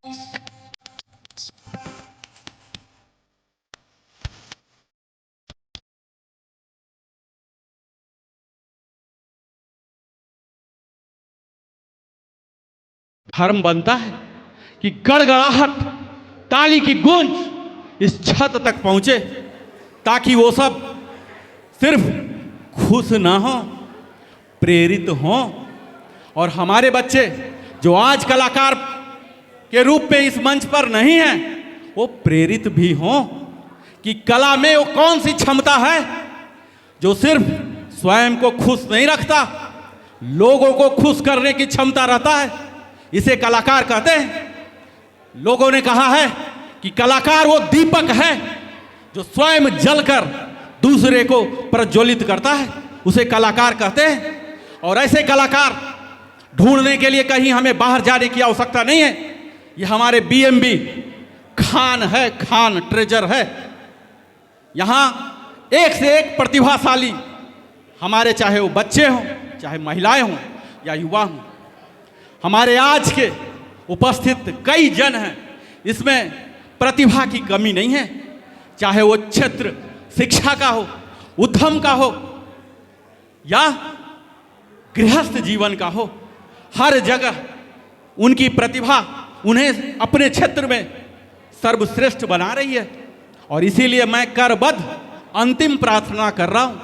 धर्म बनता है कि गड़गड़ाहट ताली की गूंज इस छत तक पहुंचे ताकि वो सब सिर्फ खुश ना हो, प्रेरित हों। और हमारे बच्चे जो आज कलाकार के रूप में इस मंच पर नहीं हैं, वो प्रेरित भी हों कि कला में वो कौन सी क्षमता है जो सिर्फ स्वयं को खुश नहीं रखता, लोगों को खुश करने की क्षमता रहता है। इसे कलाकार कहते हैं। लोगों ने कहा है कि कलाकार वो दीपक है जो स्वयं जलकर दूसरे को प्रज्वलित करता है, उसे कलाकार कहते हैं। और ऐसे कलाकार ढूंढने के लिए कहीं हमें बाहर जाने की आवश्यकता नहीं है। ये हमारे बीएमबी खान है, खान ट्रेजर है। यहाँ एक से एक प्रतिभाशाली हमारे, चाहे वो बच्चे हों, चाहे महिलाएं हों या युवा हों, हमारे आज के उपस्थित कई जन हैं, इसमें प्रतिभा की कमी नहीं है। चाहे वो क्षेत्र शिक्षा का हो, उद्यम का हो या गृहस्थ जीवन का हो, हर जगह उनकी प्रतिभा उन्हें अपने क्षेत्र में सर्वश्रेष्ठ बना रही है। और इसीलिए मैं करबद्ध अंतिम प्रार्थना कर रहा हूं,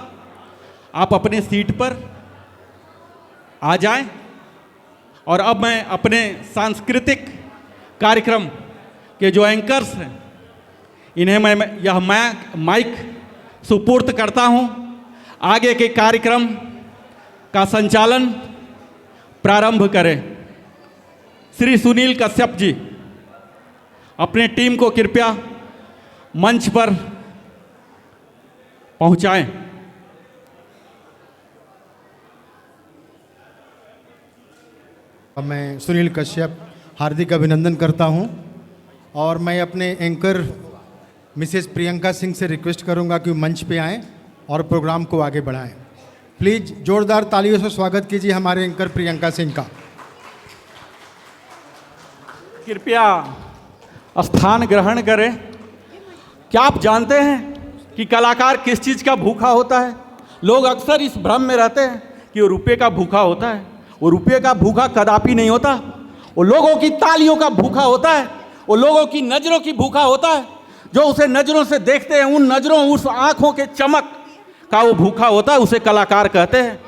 आप अपने सीट पर आ जाएं। और अब मैं अपने सांस्कृतिक कार्यक्रम के जो एंकर्स हैं, इन्हें मैं यह माइक सुपुर्द करता हूं। आगे के कार्यक्रम का संचालन प्रारंभ करें। श्री सुनील कश्यप जी अपने टीम को कृपया मंच पर पहुंचाएं। मैं सुनील कश्यप हार्दिक अभिनंदन करता हूं और मैं अपने एंकर मिसेस प्रियंका सिंह से रिक्वेस्ट करूंगा कि मंच पे आएं और प्रोग्राम को आगे बढ़ाएं। प्लीज़ जोरदार तालियों से स्वागत कीजिए हमारे एंकर प्रियंका सिंह का। कृपया स्थान ग्रहण करें। क्या आप जानते हैं कि कलाकार किस चीज़ का भूखा होता है? लोग अक्सर इस भ्रम में रहते हैं कि वो रुपये का भूखा होता है। वो रुपये का भूखा कदापि नहीं होता। वो लोगों की तालियों का भूखा होता है। वो लोगों की नज़रों की भूखा होता है। जो उसे नज़रों से देखते हैं, उन नज़रों, उस आँखों के चमक का वो भूखा होता है, उसे कलाकार कहते हैं।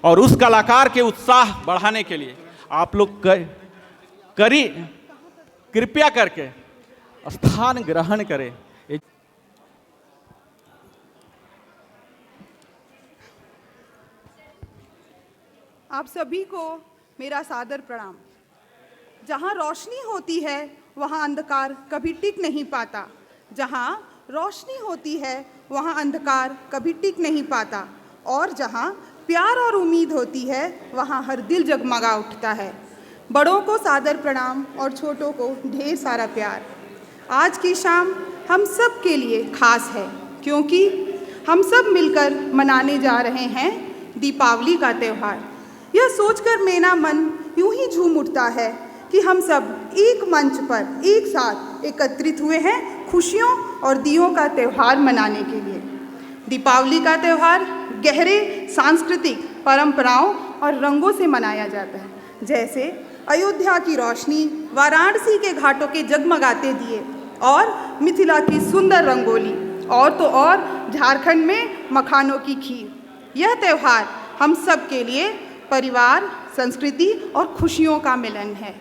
और उस कलाकार के उत्साह बढ़ाने के लिए आप लोग कृपया करके स्थान ग्रहण करें। आप सभी को मेरा सादर प्रणाम। जहाँ रोशनी होती है वहाँ अंधकार कभी टिक नहीं पाता। जहाँ रोशनी होती है वहाँ अंधकार कभी टिक नहीं पाता। और जहाँ प्यार और उम्मीद होती है वहाँ हर दिल जगमगा उठता है। बड़ों को सादर प्रणाम और छोटों को ढेर सारा प्यार। आज की शाम हम सब के लिए खास है, क्योंकि हम सब मिलकर मनाने जा रहे हैं दीपावली का त्यौहार। यह सोचकर मेरा मन यूं ही झूम उठता है कि हम सब एक मंच पर एक साथ एकत्रित हुए हैं खुशियों और दियों का त्यौहार मनाने के लिए। दीपावली का त्यौहार गहरे सांस्कृतिक परंपराओं और रंगों से मनाया जाता है, जैसे अयोध्या की रोशनी, वाराणसी के घाटों के जगमगाते दिए और मिथिला की सुंदर रंगोली, और तो और झारखंड में मखानों की खीर। यह त्यौहार हम सब के लिए परिवार, संस्कृति और खुशियों का मिलन है।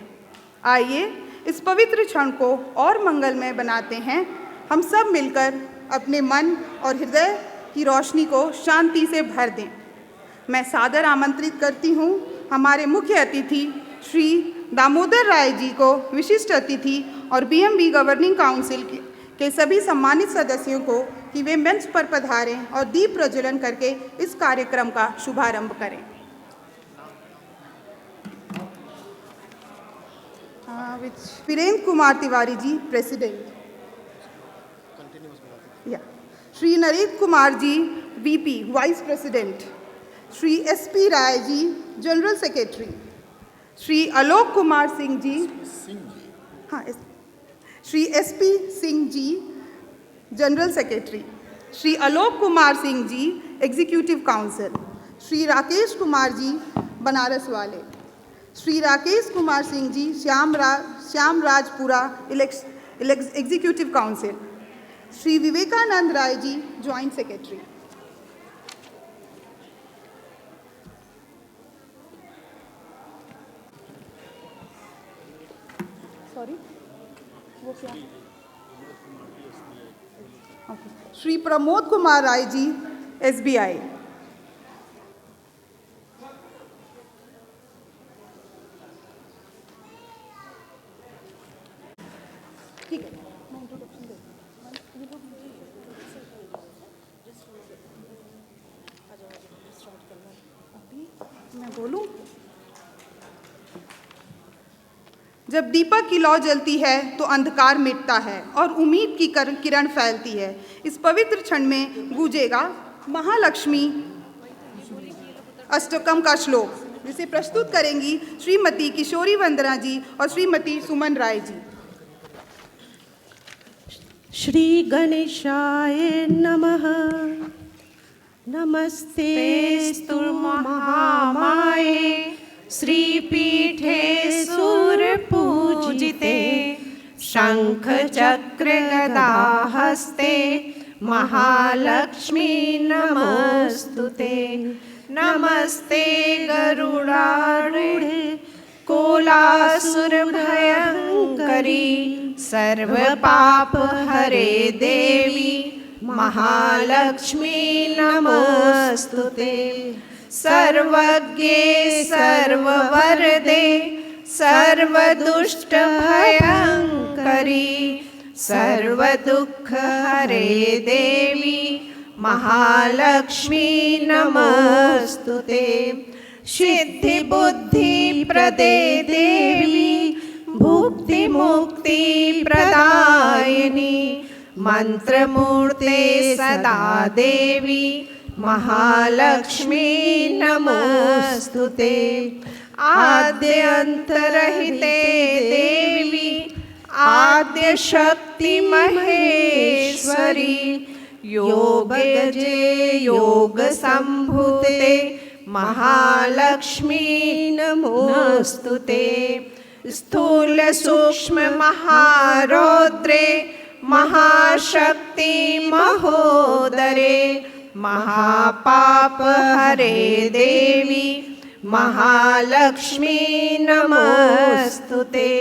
आइए इस पवित्र क्षण को और मंगलमय बनाते हैं। हम सब मिलकर अपने मन और हृदय की रोशनी को शांति से भर दें। मैं सादर आमंत्रित करती हूँ हमारे मुख्य अतिथि श्री दामोदर राय जी को, विशिष्ट अतिथि और बीएमबी गवर्निंग काउंसिल के सभी सम्मानित सदस्यों को, कि वे मंच पर पधारें और दीप प्रज्वलन करके इस कार्यक्रम का शुभारंभ करें। Virendra Kumar Tiwari ji, president. Shri Narendra Kumar ji, VP, vice president. Shri SP Rai ji, general secretary. Shri Alok Kumar Singh ji, हाँ, Shri SP Singh ji, general secretary, Shri Alok Kumar Singh ji, executive council, Shri Rakesh Kumar ji, Banaras वाले, Shri Rakesh Kumar Singh ji, Shyamrajpura executive council, Shri Vivekanand Rai ji, joint secretary. Sorry, वो क्या? श्री प्रमोद कुमार राय जी, SBI। ठीक है, मैं इंट्रोडक्शन देती हूँ। मैं बोलूं? जब दीपक की लौ जलती है तो अंधकार मिटता है और उम्मीद की किरण फैलती है। इस पवित्र क्षण में गूंजेगा महालक्ष्मी अष्टकम का श्लोक, जिसे प्रस्तुत करेंगी श्रीमती किशोरी वंदना जी और श्रीमती सुमन राय जी। श्री गणेशाय नमः। नमस्तेस्तु महामाये श्रीपीठे सुरपूजिते शंख चक्र गदा हस्ते महालक्ष्मी नमस्तुते। नमस्ते गरुडारूढे कोलासुर भयंकरी सर्व पाप हरे देवी महालक्ष्मी नमस्तुते। सर्वज्ञे सर्ववरदे सर्वदुष्ट भयंकरी सर्वदुःख हरे देवी महालक्ष्मी नमस्तुते। सिद्धि बुद्धि प्रदे देवी भुक्ति मुक्ति प्रदायिनी मंत्रमूर्ते सदा देवी महालक्ष्मी नमस्तुते। आद्यंतरहिते देवी आद्य शक्ति महेश्वरी योगजे योग संभुते महालक्ष्मी नमोस्तुते। स्थूल सूक्ष्म महारौद्रे महाशक्ति महोदरे महापाप हरे देवी महालक्ष्मी नमोस्तुते।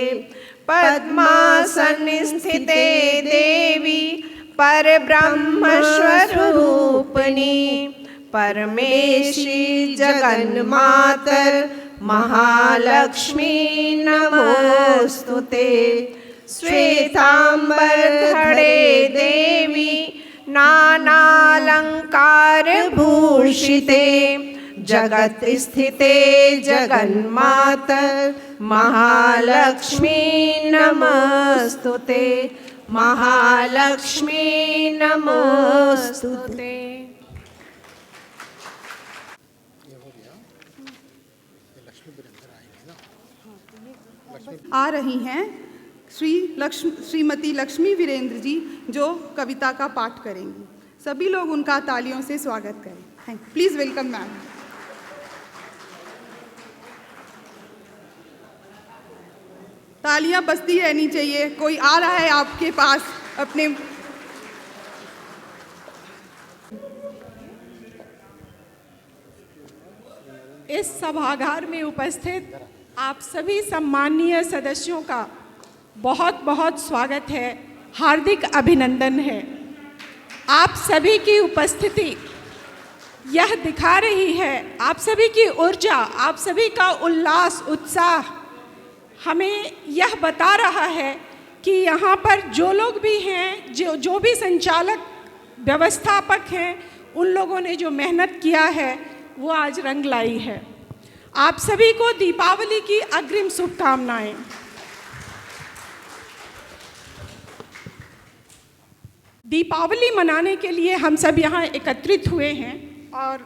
पद्मासन स्थिते देवी परब्रह्म स्वरूपिणी परमेशी जगन्मातर महालक्ष्मी नमोस्तुते। श्वेतांबर धरे देवी नानालंकार भूषिते जगत स्थिते जगन्मातर महालक्ष्मी नमस्तुते महालक्ष्मी नमस्तुते। आ रही हैं श्रीमती लक्ष्मी वीरेंद्र जी, जो कविता का पाठ करेंगी। सभी लोग उनका तालियों से स्वागत करें। Thank you. Please welcome ma'am. तालियां बजती रहनी चाहिए। कोई आ रहा है आपके पास अपने इस सभागार में उपस्थित आप सभी सम्माननीय सदस्यों का बहुत बहुत स्वागत है, हार्दिक अभिनंदन है। आप सभी की उपस्थिति यह दिखा रही है, आप सभी की ऊर्जा, आप सभी का उल्लास उत्साह हमें यह बता रहा है कि यहाँ पर जो लोग भी हैं, जो भी संचालक व्यवस्थापक हैं, उन लोगों ने जो मेहनत किया है वो आज रंग लाई है। आप सभी को दीपावली की अग्रिम शुभकामनाएं। दीपावली मनाने के लिए हम सब यहाँ एकत्रित हुए हैं और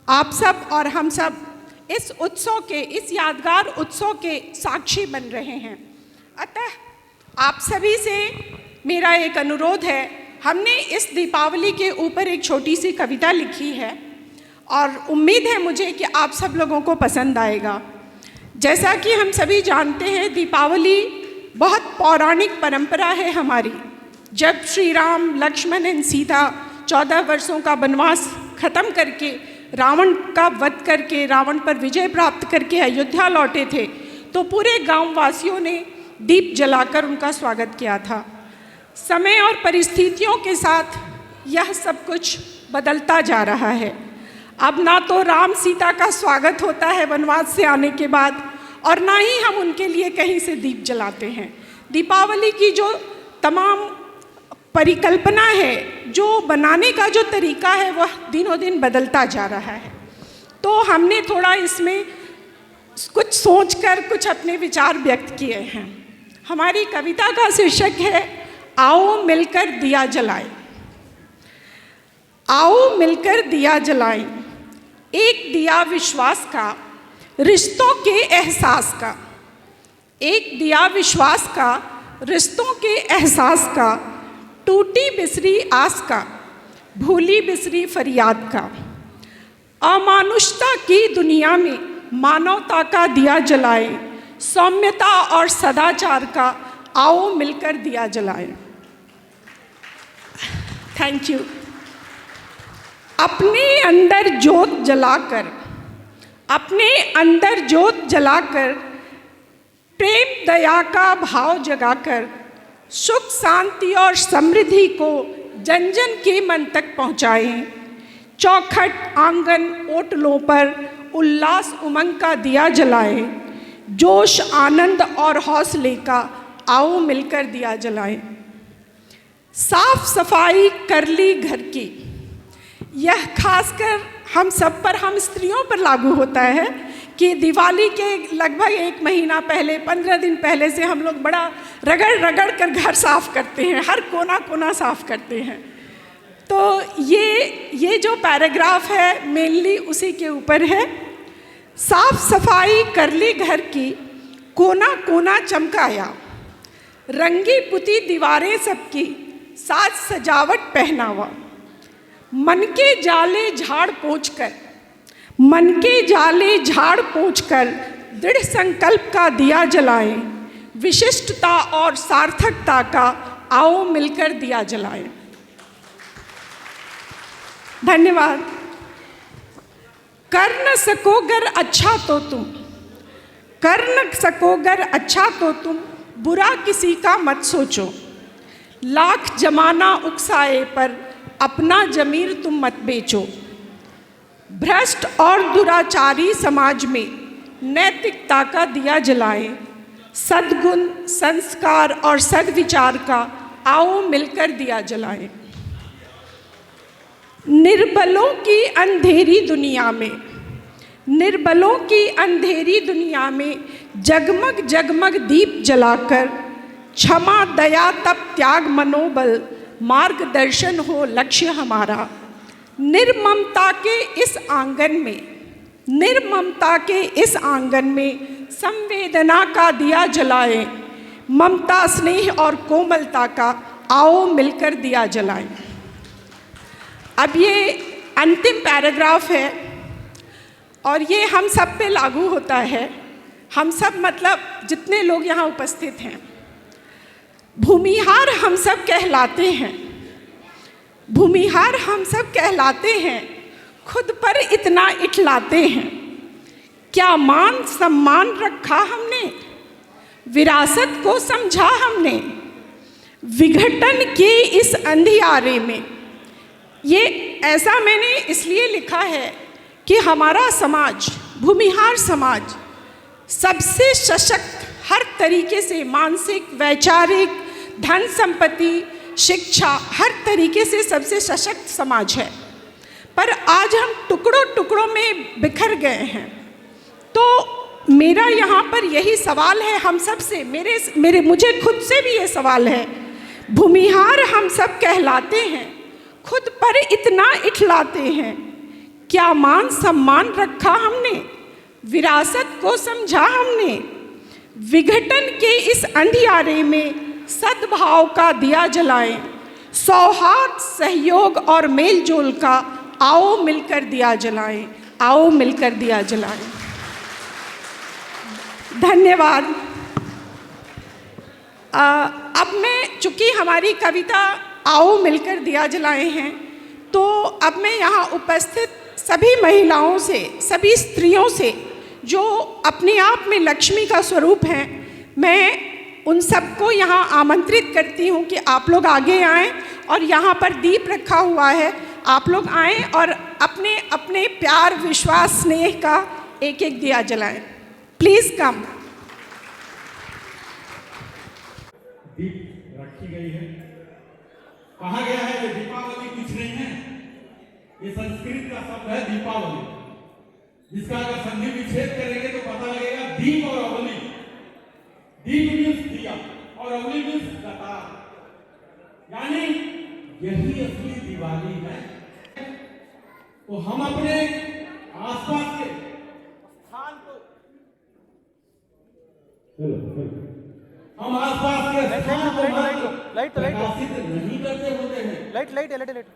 आप सब और हम सब इस उत्सव के, इस यादगार उत्सव के साक्षी बन रहे हैं। अतः आप सभी से मेरा एक अनुरोध है, हमने इस दीपावली के ऊपर एक छोटी सी कविता लिखी है और उम्मीद है मुझे कि आप सब लोगों को पसंद आएगा। जैसा कि हम सभी जानते हैं, दीपावली बहुत पौराणिक परंपरा है हमारी। जब श्री राम, लक्ष्मण एवं सीता 14 वर्षों का वनवास खत्म करके, रावण का वध करके, रावण पर विजय प्राप्त करके अयोध्या लौटे थे, तो पूरे गांव वासियों ने दीप जलाकर उनका स्वागत किया था। समय और परिस्थितियों के साथ यह सब कुछ बदलता जा रहा है। अब ना तो राम सीता का स्वागत होता है वनवास से आने के बाद, और ना ही हम उनके लिए कहीं से दीप जलाते हैं। दीपावली की जो तमाम परिकल्पना है, जो बनाने का जो तरीका है, वह दिनों दिन बदलता जा रहा है। तो हमने थोड़ा इसमें कुछ सोचकर कुछ अपने विचार व्यक्त किए हैं। हमारी कविता का शीर्षक है आओ मिलकर दिया जलाएं। आओ मिलकर दिया जलाएं, एक दिया विश्वास का, रिश्तों के एहसास का। एक दिया विश्वास का, रिश्तों के एहसास का, टूटी बिसरी आस का, भूली बिसरी फरियाद का। अमानुषता की दुनिया में मानवता का दिया जलाए, सौम्यता और सदाचार का आओ मिलकर दिया जलाए। Thank you. अपने अंदर ज्योत जलाकर, अपने अंदर ज्योत जलाकर, प्रेम दया का भाव जगाकर, सुख शांति और समृद्धि को जन जन के मन तक पहुँचाएं। चौखट, आंगन, ओटलों पर उल्लास उमंग का दिया जलाएं। जोश, आनंद और हौसले का आओ मिलकर दिया जलाएं। साफ सफाई कर ली घर की, यह खासकर हम सब पर, हम स्त्रियों पर लागू होता है कि दिवाली के लगभग 1 महीना पहले, 15 दिन पहले से हम लोग बड़ा रगड़ रगड़ कर घर साफ करते हैं, हर कोना कोना साफ करते हैं। तो ये जो पैराग्राफ है मेनली उसी के ऊपर है। साफ सफाई कर ली घर की, कोना कोना चमकाया, रंगी पुती दीवारें सबकी, साज सजावट पहनावा। मन के जाले झाड़ पोंछ कर, मन के जाले झाड़ पोंछ कर, दृढ़ संकल्प का दिया जलाएं। विशिष्टता और सार्थकता का आओ मिलकर दिया जलाएं। धन्यवाद। कर न सकोगर अच्छा तो तुम, कर न सकोगर अच्छा तो तुम, बुरा किसी का मत सोचो। लाख जमाना उकसाए पर अपना जमीर तुम मत बेचो। भ्रष्ट और दुराचारी समाज में नैतिकता का दिया जलाएं। सद्गुण, संस्कार और सद्विचार का आओ मिलकर दिया जलाएं। निर्बलों की अंधेरी दुनिया में, निर्बलों की अंधेरी दुनिया में जगमग जगमग दीप जलाकर, क्षमा, दया, तप, त्याग, मनोबल, मार्गदर्शन हो लक्ष्य हमारा। निर्ममता के इस आंगन में, निर्ममता के इस आंगन में संवेदना का दिया जलाएं। ममता, स्नेह और कोमलता का आओ मिलकर दिया जलाएं। अब ये अंतिम पैराग्राफ है और ये हम सब पे लागू होता है। हम सब मतलब जितने लोग यहाँ उपस्थित हैं, भूमिहार हम सब कहलाते हैं। भूमिहार हम सब कहलाते हैं, खुद पर इतना इठलाते हैं। क्या मान सम्मान रखा हमने, विरासत को समझा हमने। विघटन के इस अंधियारे में, ये ऐसा मैंने इसलिए लिखा है कि हमारा समाज, भूमिहार समाज सबसे सशक्त, हर तरीके से मानसिक, वैचारिक, धन संपत्ति, शिक्षा, हर तरीके से सबसे सशक्त समाज है। पर आज हम टुकड़ों टुकड़ों में बिखर गए हैं। तो मेरा यहाँ पर यही सवाल है हम सब से, मुझे खुद से भी ये सवाल है। भूमिहार हम सब कहलाते हैं, खुद पर इतना इठलाते हैं। क्या मान सम्मान रखा हमने, विरासत को समझा हमने। विघटन के इस अंधियारे में सद्भाव का दिया जलाएं, सौहार्द, सहयोग और मेल जोल का आओ मिलकर दिया जलाएं, आओ मिलकर दिया जलाएं। धन्यवाद। अब मैं, चूँकि हमारी कविता आओ मिलकर दिया जलाएं हैं, तो अब मैं यहाँ उपस्थित सभी महिलाओं से, सभी स्त्रियों से जो अपने आप में लक्ष्मी का स्वरूप हैं, मैं उन सबको यहाँ आमंत्रित करती हूँ कि आप लोग आगे आएँ और यहाँ पर दीप रखा हुआ है, आप लोग आएँ और अपने अपने प्यार, विश्वास, स्नेह का एक एक दिया जलाएं। प्लीज़ कम। दीप रखी गई है। कहा गया है कि दीपावली कुछ नहीं है, ये संस्कृत का शब्द है दीपावली, जिसका अगर संधि विच्छेद करेंगे तो पता लगेगा दीप और अवली। दीप मीन्स दिया और अवली मीन्स कतार, यानी यही असली दिवाली है। तो हम अपने आसपास के स्थान को, हम आसपास के स्थान को प्रकाशित नहीं करते होते हैं।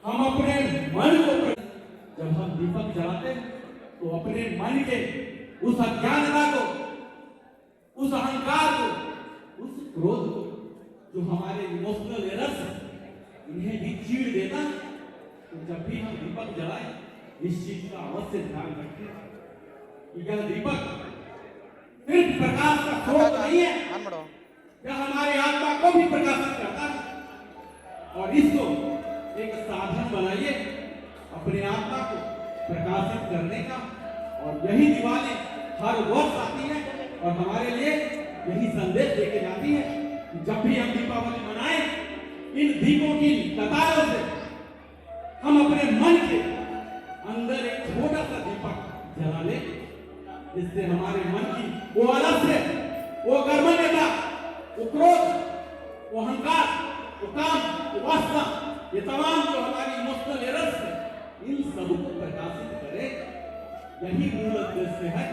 हम अपने मन को, जब हम दीपक जलाते हैं तो अपने मन के उस अज्ञानता को, उस अहंकार को, उस क्रोध को, जो हमारे इमोशनल एरर्स हैं, इन्हें भी चीर देना। तो जब भी हम दीपक जलाएं, इस चीज का अवश्य ध्यान रखें कि यह दीपक सिर्फ प्रकाश का स्रोत नहीं है, यह हमारे आत्मा को भी प्रकाशित करता है। और इसको एक साधन बनाइए अपने आत्मा को प्रकाशित करने का। और यही दिवाली हर वर्ष आती है और हमारे लिए यही संदेश देके जाती है कि जब भी हम दीपावली मनाएं, इन दीपों की कतारों से हम अपने मन के अंदर एक छोटा सा दीपक जला लें, जिससे हमारे मन की वो आलस्य, वो कर्मण्यता, वो क्रोध, वो अहंकार, वो काम, वो वासना, ये तमाम जो हमारी इमोशनल एरर्स है, इन सबको प्रकाशित करे। यही मूल उद्देश्य है।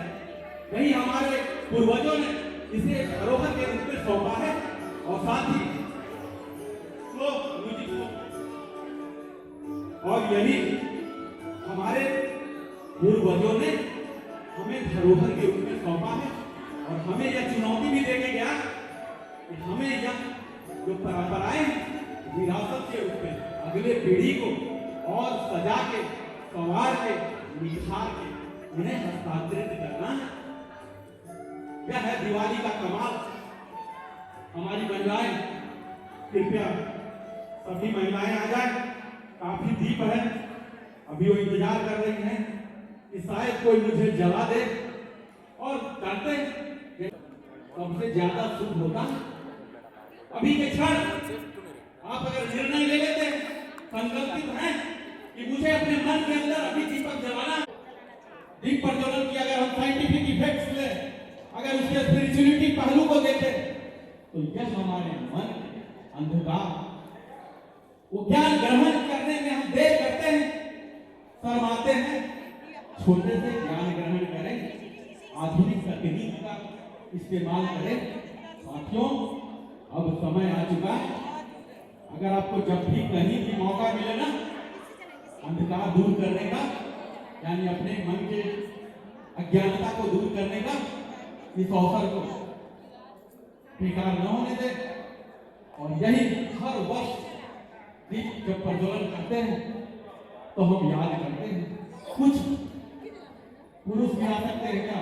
यही हमारे पूर्वजों ने इसे धरोहर के रूप में सौंपा है। और साथ ही म्यूजिक और यही हमारे पूर्वजों ने हमें धरोहर के रूप में सौंपा है। और हमें यह चुनौती भी देके गया कि हमें यह जो परंपराएं विरासत के रूप में अगले पीढ़ी को और सजा के, संवार के, निखार के उन्हें हस्तांतरित करना है। यह है दिवाली का कमाल। हमारी महिलाएं, कृपया सभी महिलाएं आ जाए। काफी दीप है, अभी वो इंतजार कर रही हैं कि शायद कोई मुझे जला दे। और करते सबसे ज्यादा सुख होता अभी के क्षण आप अगर निर्णय ले लेते, संकल्पित हैं कि मुझे अपने मन के अंदर अभी दीपक जलाना। दीप प्रज्वलन की अगर हम साइंटिफिक इफेक्ट्स ले, अगर उसके स्पिरिचुअलिटी पहलू को देखें, तो यह हमारे मन अंधकार, वो ज्ञान ग्रहण करने में हम देर करते हैं, शर्माते हैं। छोटे से ज्ञान ग्रहण करें, आधुनिक तकनीक का इस्तेमाल करें। साथियों, अब समय आ चुका है। अगर आपको जब भी कहीं भी मौका मिले ना अंधकार दूर करने का, यानी अपने मन के अज्ञानता को दूर करने का, इस अवसर को बेकार न होने दे। और यही हर वर्ष दीप जब प्रज्वलन करते हैं तो हम याद करते हैं। कुछ पुरुष भी आ सकते हैं क्या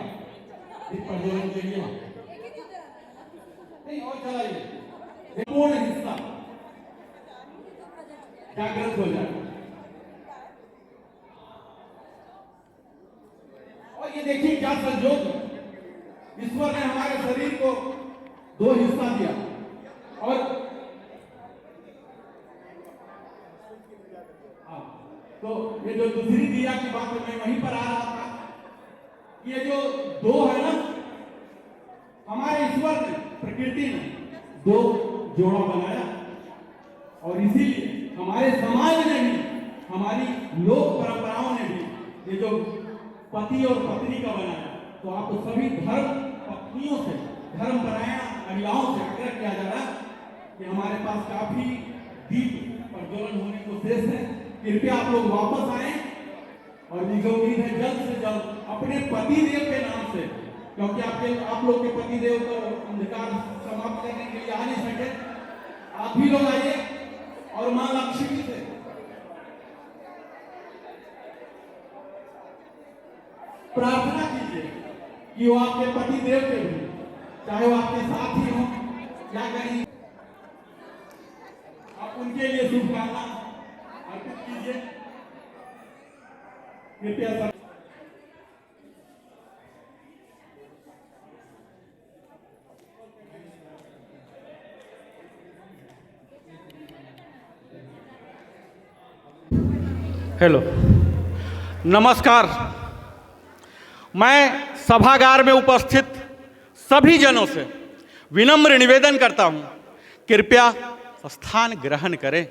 दीप प्रज्वलन के लिए? नहीं, और चलाइए। पूर्ण हिस्सा जागृत हो जाए। और ये देखिए क्या संयोग, ईश्वर ने हमारे शरीर को दो हिस्सा दिया। और तो ये जो दूसरी दिया की बात मैं वहीं पर आ रहा था। ये जो दो है ना, हमारे ईश्वर ने, प्रकृति ने दो जोड़ा बनाया। और इसीलिए हमारे समाज ने भी, हमारी लोक परंपराओं ने भी ये जो पति और पत्नी का बनाया। तो आपको सभी धर्म पत्नियों से, धर्मपरायण महिलाओं से आग्रह किया जा रहा है कि हमारे पास काफी दीप प्रज्वलन होने को शेष है। कृपया आप लोग वापस आए और मुझे उम्मीद है जल्द से जल्द अपने पतिदेव के नाम से, क्योंकि आप लोग के पतिदेव तो अंधकार समाप्त करने के लिए आ नहीं सके, आप भी लोग आइए और मां लक्ष्मी से प्रार्थना कीजिए कि वो आपके पतिदेव के भी, चाहे वो आपके साथी हो या कहीं, आप उनके लिए शुभकामना अर्पित कीजिए। कृपया सब हेलो, नमस्कार। मैं सभागार में उपस्थित सभी जनों से विनम्र निवेदन करता हूं, कृपया स्थान ग्रहण करें।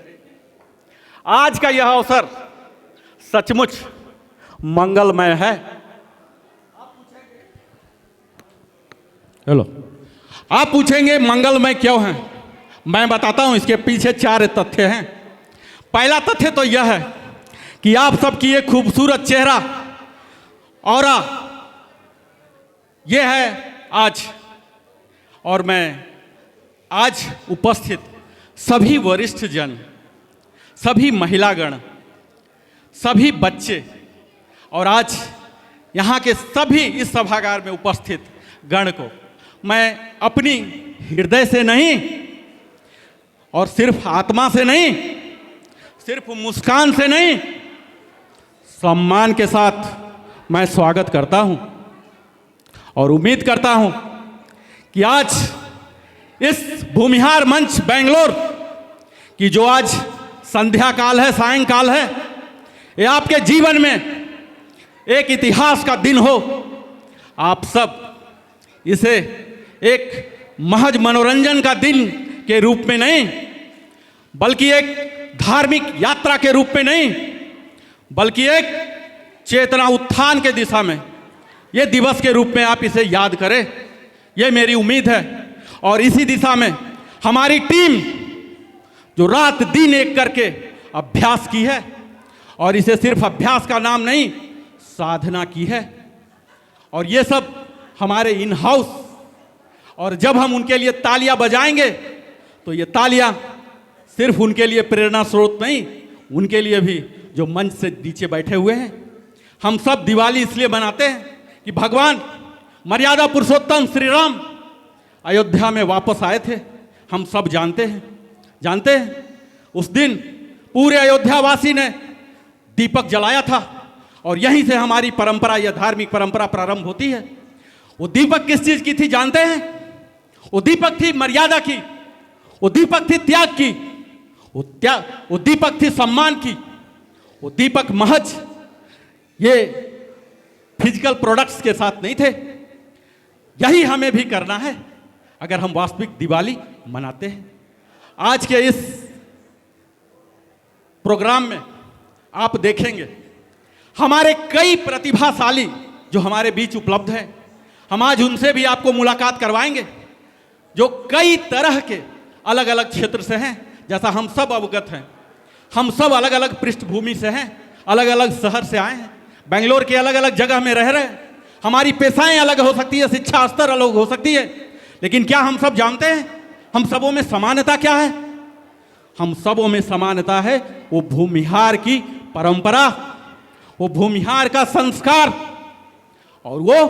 आज का यह अवसर सचमुच मंगलमय है। हेलो, आप पूछेंगे मंगलमय क्यों है? मैं बताता हूं, इसके पीछे 4 तथ्य हैं। पहला तथ्य तो यह है कि आप सबकी ये खूबसूरत चेहरा ऑरा ये है आज, और मैं आज उपस्थित सभी वरिष्ठ जन, सभी महिलागण, सभी बच्चे और आज यहाँ के सभी इस सभागार में उपस्थित गण को मैं अपनी हृदय से नहीं और सिर्फ आत्मा से नहीं, सिर्फ मुस्कान से नहीं, सम्मान के साथ मैं स्वागत करता हूं और उम्मीद करता हूं कि आज इस भूमिहार मंच बेंगलोर की जो आज संध्या काल है, सायंकाल है, ये आपके जीवन में एक इतिहास का दिन हो। आप सब इसे एक महज मनोरंजन का दिन के रूप में नहीं, बल्कि एक धार्मिक यात्रा के रूप में नहीं, बल्कि एक चेतना उत्थान के दिशा में ये दिवस के रूप में आप इसे याद करें, ये मेरी उम्मीद है। और इसी दिशा में हमारी टीम जो रात दिन एक करके अभ्यास की है, और इसे सिर्फ अभ्यास का नाम नहीं, साधना की है, और ये सब हमारे इन हाउस, और जब हम उनके लिए तालियां बजाएंगे तो ये तालियां सिर्फ उनके लिए प्रेरणा स्रोत नहीं, उनके लिए भी जो मंच से नीचे बैठे हुए हैं। हम सब दिवाली इसलिए मनाते हैं कि भगवान मर्यादा पुरुषोत्तम श्री राम अयोध्या में वापस आए थे। हम सब जानते हैं उस दिन पूरे अयोध्यावासी ने दीपक जलाया था, और यहीं से हमारी परंपरा, यह धार्मिक परंपरा प्रारंभ होती है। वो दीपक किस चीज की थी जानते हैं? वो दीपक थी मर्यादा की, वो दीपक थी त्याग की, वो दीपक थी सम्मान की। वो दीपक महज ये फिजिकल प्रोडक्ट्स के साथ नहीं थे। यही हमें भी करना है अगर हम वास्तविक दिवाली मनाते हैं। आज के इस प्रोग्राम में आप देखेंगे हमारे कई प्रतिभाशाली जो हमारे बीच उपलब्ध हैं। हम आज उनसे भी आपको मुलाकात करवाएंगे जो कई तरह के अलग अलग क्षेत्र से हैं। जैसा हम सब अवगत हैं, हम सब अलग अलग पृष्ठभूमि से हैं, अलग अलग शहर से आए हैं, बेंगलोर के अलग अलग जगह में रह रहे हैं। हमारी पेशाएं अलग हो सकती है, शिक्षा स्तर अलग हो सकती है, लेकिन क्या हम सब जानते हैं हम सबों में समानता क्या है? हम सबों में समानता है वो भूमिहार की परंपरा, वो भूमिहार का संस्कार, और वो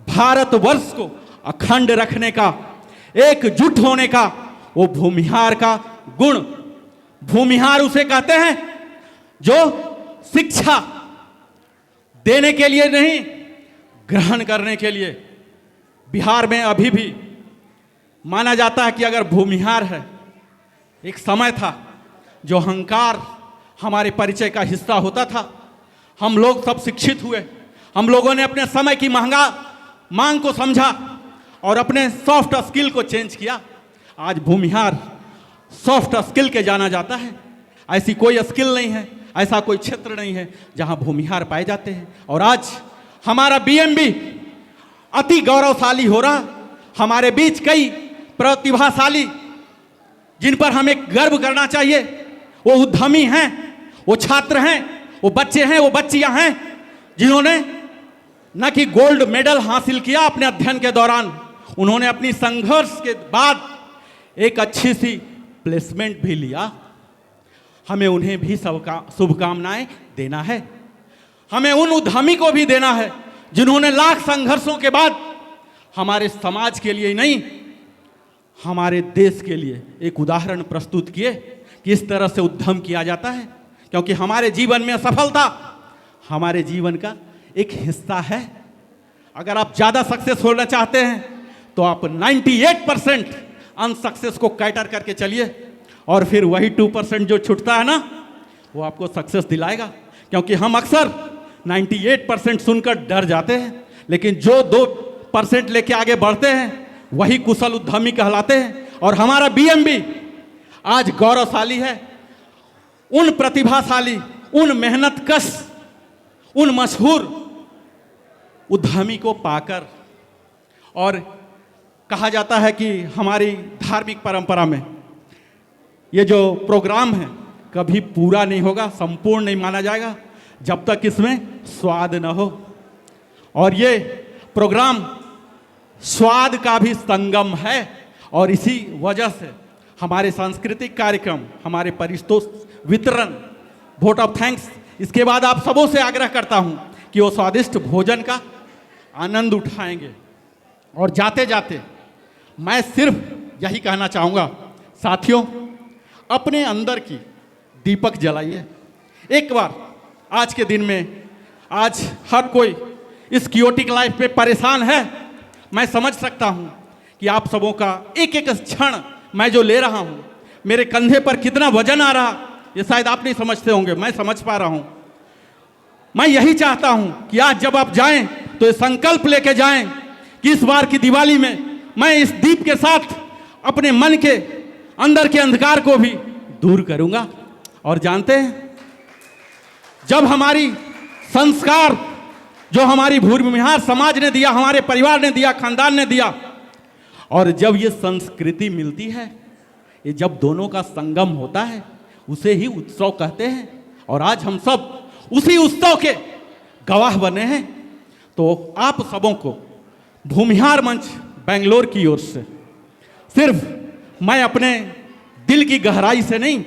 भारतवर्ष को अखंड रखने का, एकजुट होने का वो भूमिहार का गुण। भूमिहार उसे कहते हैं जो शिक्षा देने के लिए नहीं, ग्रहण करने के लिए। बिहार में अभी भी माना जाता है कि अगर भूमिहार है, एक समय था जो अहंकार हमारे परिचय का हिस्सा होता था। हम लोग सब शिक्षित हुए, हम लोगों ने अपने समय की मांग को समझा और अपने सॉफ्ट स्किल को चेंज किया। आज भूमिहार सॉफ्ट स्किल के जाना जाता है। ऐसी कोई स्किल नहीं है, ऐसा कोई क्षेत्र नहीं है जहां भूमिहार पाए जाते हैं। और आज हमारा बीएमबी अति गौरवशाली हो रहा। हमारे बीच कई प्रतिभाशाली जिन पर हमें गर्व करना चाहिए, वो उद्यमी हैं, वो छात्र हैं, वो बच्चे हैं, वो बच्चियां हैं जिन्होंने न कि गोल्ड मेडल हासिल किया अपने अध्ययन के दौरान, उन्होंने अपनी संघर्ष के बाद एक अच्छी सी प्लेसमेंट भी लिया। हमें उन्हें भी शुभकामनाएं देना है। हमें उन उद्यमी को भी देना है जिन्होंने लाख संघर्षों के बाद हमारे समाज के लिए नहीं, हमारे देश के लिए एक उदाहरण प्रस्तुत किए कि इस तरह से उद्यम किया जाता है। क्योंकि हमारे जीवन में सफलता हमारे जीवन का एक हिस्सा है। अगर आप ज़्यादा सक्सेस होना चाहते हैं तो आप 98% अनसक्सेस को कैटर करके चलिए, और फिर वही 2% जो छूटता है ना, वो आपको सक्सेस दिलाएगा। क्योंकि हम अक्सर 98% सुनकर डर जाते हैं, लेकिन जो 2% लेके आगे बढ़ते हैं वही कुशल उद्यमी कहलाते हैं। और हमारा बीएमबी आज गौरवशाली है उन प्रतिभाशाली, उन मेहनतकश, उन मशहूर उद्यमी को पाकर। और कहा जाता है कि हमारी धार्मिक परंपरा में ये जो प्रोग्राम है कभी पूरा नहीं होगा, संपूर्ण नहीं माना जाएगा जब तक इसमें स्वाद न हो। और ये प्रोग्राम स्वाद का भी संगम है, और इसी वजह से हमारे सांस्कृतिक कार्यक्रम, हमारे परितोष वितरण, वोट ऑफ थैंक्स, इसके बाद आप सबों से आग्रह करता हूं कि वो स्वादिष्ट भोजन का आनंद उठाएंगे। और जाते जाते मैं सिर्फ यही कहना चाहूँगा, साथियों, अपने अंदर की दीपक जलाइए एक बार। आज के दिन में आज हर कोई इस क्योटिक लाइफ पे परेशान है। मैं समझ सकता हूँ कि आप सबों का एक एक क्षण मैं जो ले रहा हूँ, मेरे कंधे पर कितना वजन आ रहा, ये शायद आप नहीं समझते होंगे, मैं समझ पा रहा हूँ। मैं यही चाहता हूँ कि आज जब आप जाएं तो ये संकल्प लेके जाएं कि इस बार की दिवाली में मैं इस दीप के साथ अपने मन के अंदर के अंधकार को भी दूर करूंगा। और जानते हैं, जब हमारी संस्कार जो हमारी भूमिहार समाज ने दिया, हमारे परिवार ने दिया, खानदान ने दिया, और जब ये संस्कृति मिलती है, ये जब दोनों का संगम होता है, उसे ही उत्सव कहते हैं। और आज हम सब उसी उत्सव के गवाह बने हैं। तो आप सबों को भूमिहार मंच बेंगलोर की ओर से सिर्फ मैं अपने दिल की गहराई से नहीं,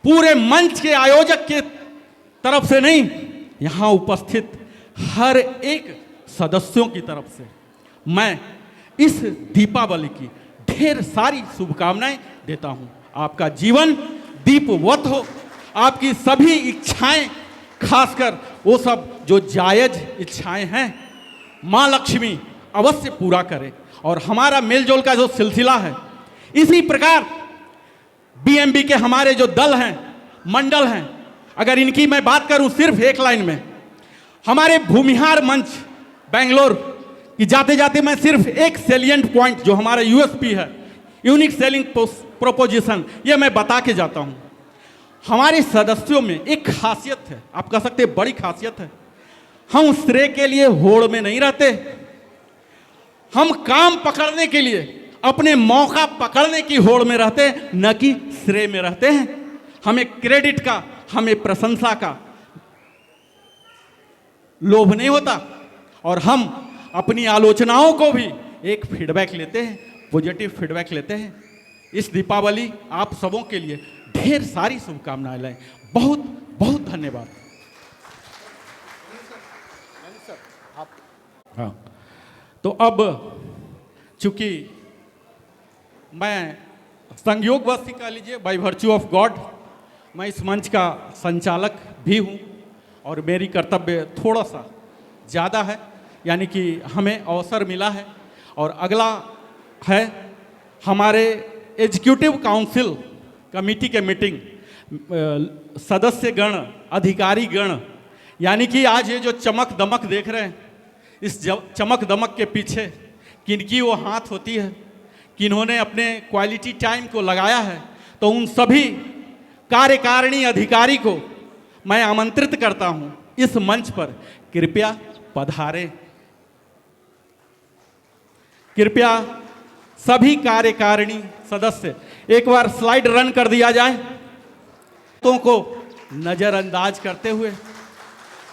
पूरे मंच के आयोजक के तरफ से नहीं, यहाँ उपस्थित हर एक सदस्यों की तरफ से मैं इस दीपावली की ढेर सारी शुभकामनाएं देता हूँ। आपका जीवन दीपवत हो, आपकी सभी इच्छाएं, खासकर वो सब जो जायज इच्छाएं हैं, माँ लक्ष्मी अवश्य पूरा करे। और हमारा मेलजोल का जो सिलसिला है, इसी प्रकार बीएमबी के हमारे जो दल हैं, मंडल हैं, अगर इनकी मैं बात करूं सिर्फ एक लाइन में, हमारे भूमिहार मंच बेंगलोर की जाते जाते मैं सिर्फ एक सेलिएंट पॉइंट जो हमारा यूएसपी है, यूनिक सेलिंग प्रोपोजिशन, ये मैं बता के जाता हूं। हमारे सदस्यों में एक खासियत है, आप कह सकते हैं बड़ी खासियत है, हम श्रेय के लिए होड़ में नहीं रहते, हम काम पकड़ने के लिए, अपने मौका पकड़ने की होड़ में रहते हैं, न कि श्रेय में रहते हैं। हमें क्रेडिट का, हमें प्रशंसा का लोभ नहीं होता, और हम अपनी आलोचनाओं को भी एक फीडबैक लेते हैं, पॉजिटिव फीडबैक लेते हैं। इस दीपावली आप सबों के लिए ढेर सारी शुभकामनाएं लाएं। बहुत बहुत धन्यवाद। हाँ, तो अब चूंकि मैं संयोगवश कह लीजिए, बाय वर्च्यू ऑफ गॉड, मैं इस मंच का संचालक भी हूँ, और मेरी कर्तव्य थोड़ा सा ज़्यादा है, यानी कि हमें अवसर मिला है। और अगला है हमारे एग्जीक्यूटिव काउंसिल कमेटी के मीटिंग, सदस्य गण, अधिकारी गण, यानी कि आज ये जो चमक दमक देख रहे हैं, इस चमक दमक के पीछे किनकी वो हाथ होती है, किन्होंने अपने क्वालिटी टाइम को लगाया है, तो उन सभी कार्यकारिणी अधिकारी को मैं आमंत्रित करता हूं इस मंच पर, कृपया पधारें। कृपया सभी कार्यकारिणी सदस्य एक बार स्लाइड रन कर दिया जाए। तो को नजरअंदाज करते हुए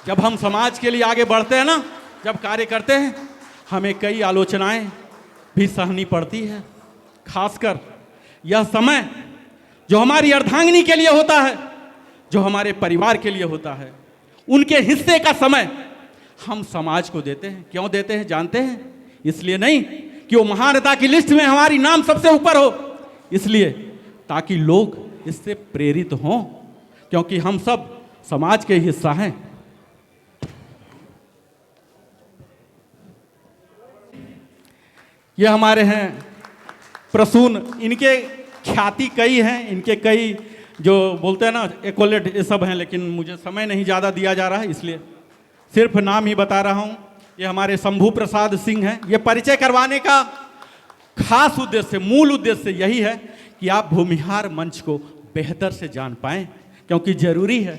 जब हम समाज के लिए आगे बढ़ते हैं ना, जब कार्य करते हैं, हमें कई आलोचनाएं भी सहनी पड़ती है। खासकर यह समय जो हमारी अर्धांगिनी के लिए होता है, जो हमारे परिवार के लिए होता है, उनके हिस्से का समय हम समाज को देते हैं। क्यों देते हैं जानते हैं? इसलिए नहीं कि वो महानता की लिस्ट में हमारी नाम सबसे ऊपर हो, इसलिए ताकि लोग इससे प्रेरित हों, क्योंकि हम सब समाज के हिस्सा हैं। ये हमारे हैं प्रसून, इनके ख्याति कई हैं, इनके कई जो बोलते हैं ना एकोलेट, ये सब हैं, लेकिन मुझे समय नहीं ज़्यादा दिया जा रहा है, इसलिए सिर्फ नाम ही बता रहा हूँ। ये हमारे शंभू प्रसाद सिंह हैं। ये परिचय करवाने का खास उद्देश्य, मूल उद्देश्य यही है कि आप भूमिहार मंच को बेहतर से जान पाएँ, क्योंकि ज़रूरी है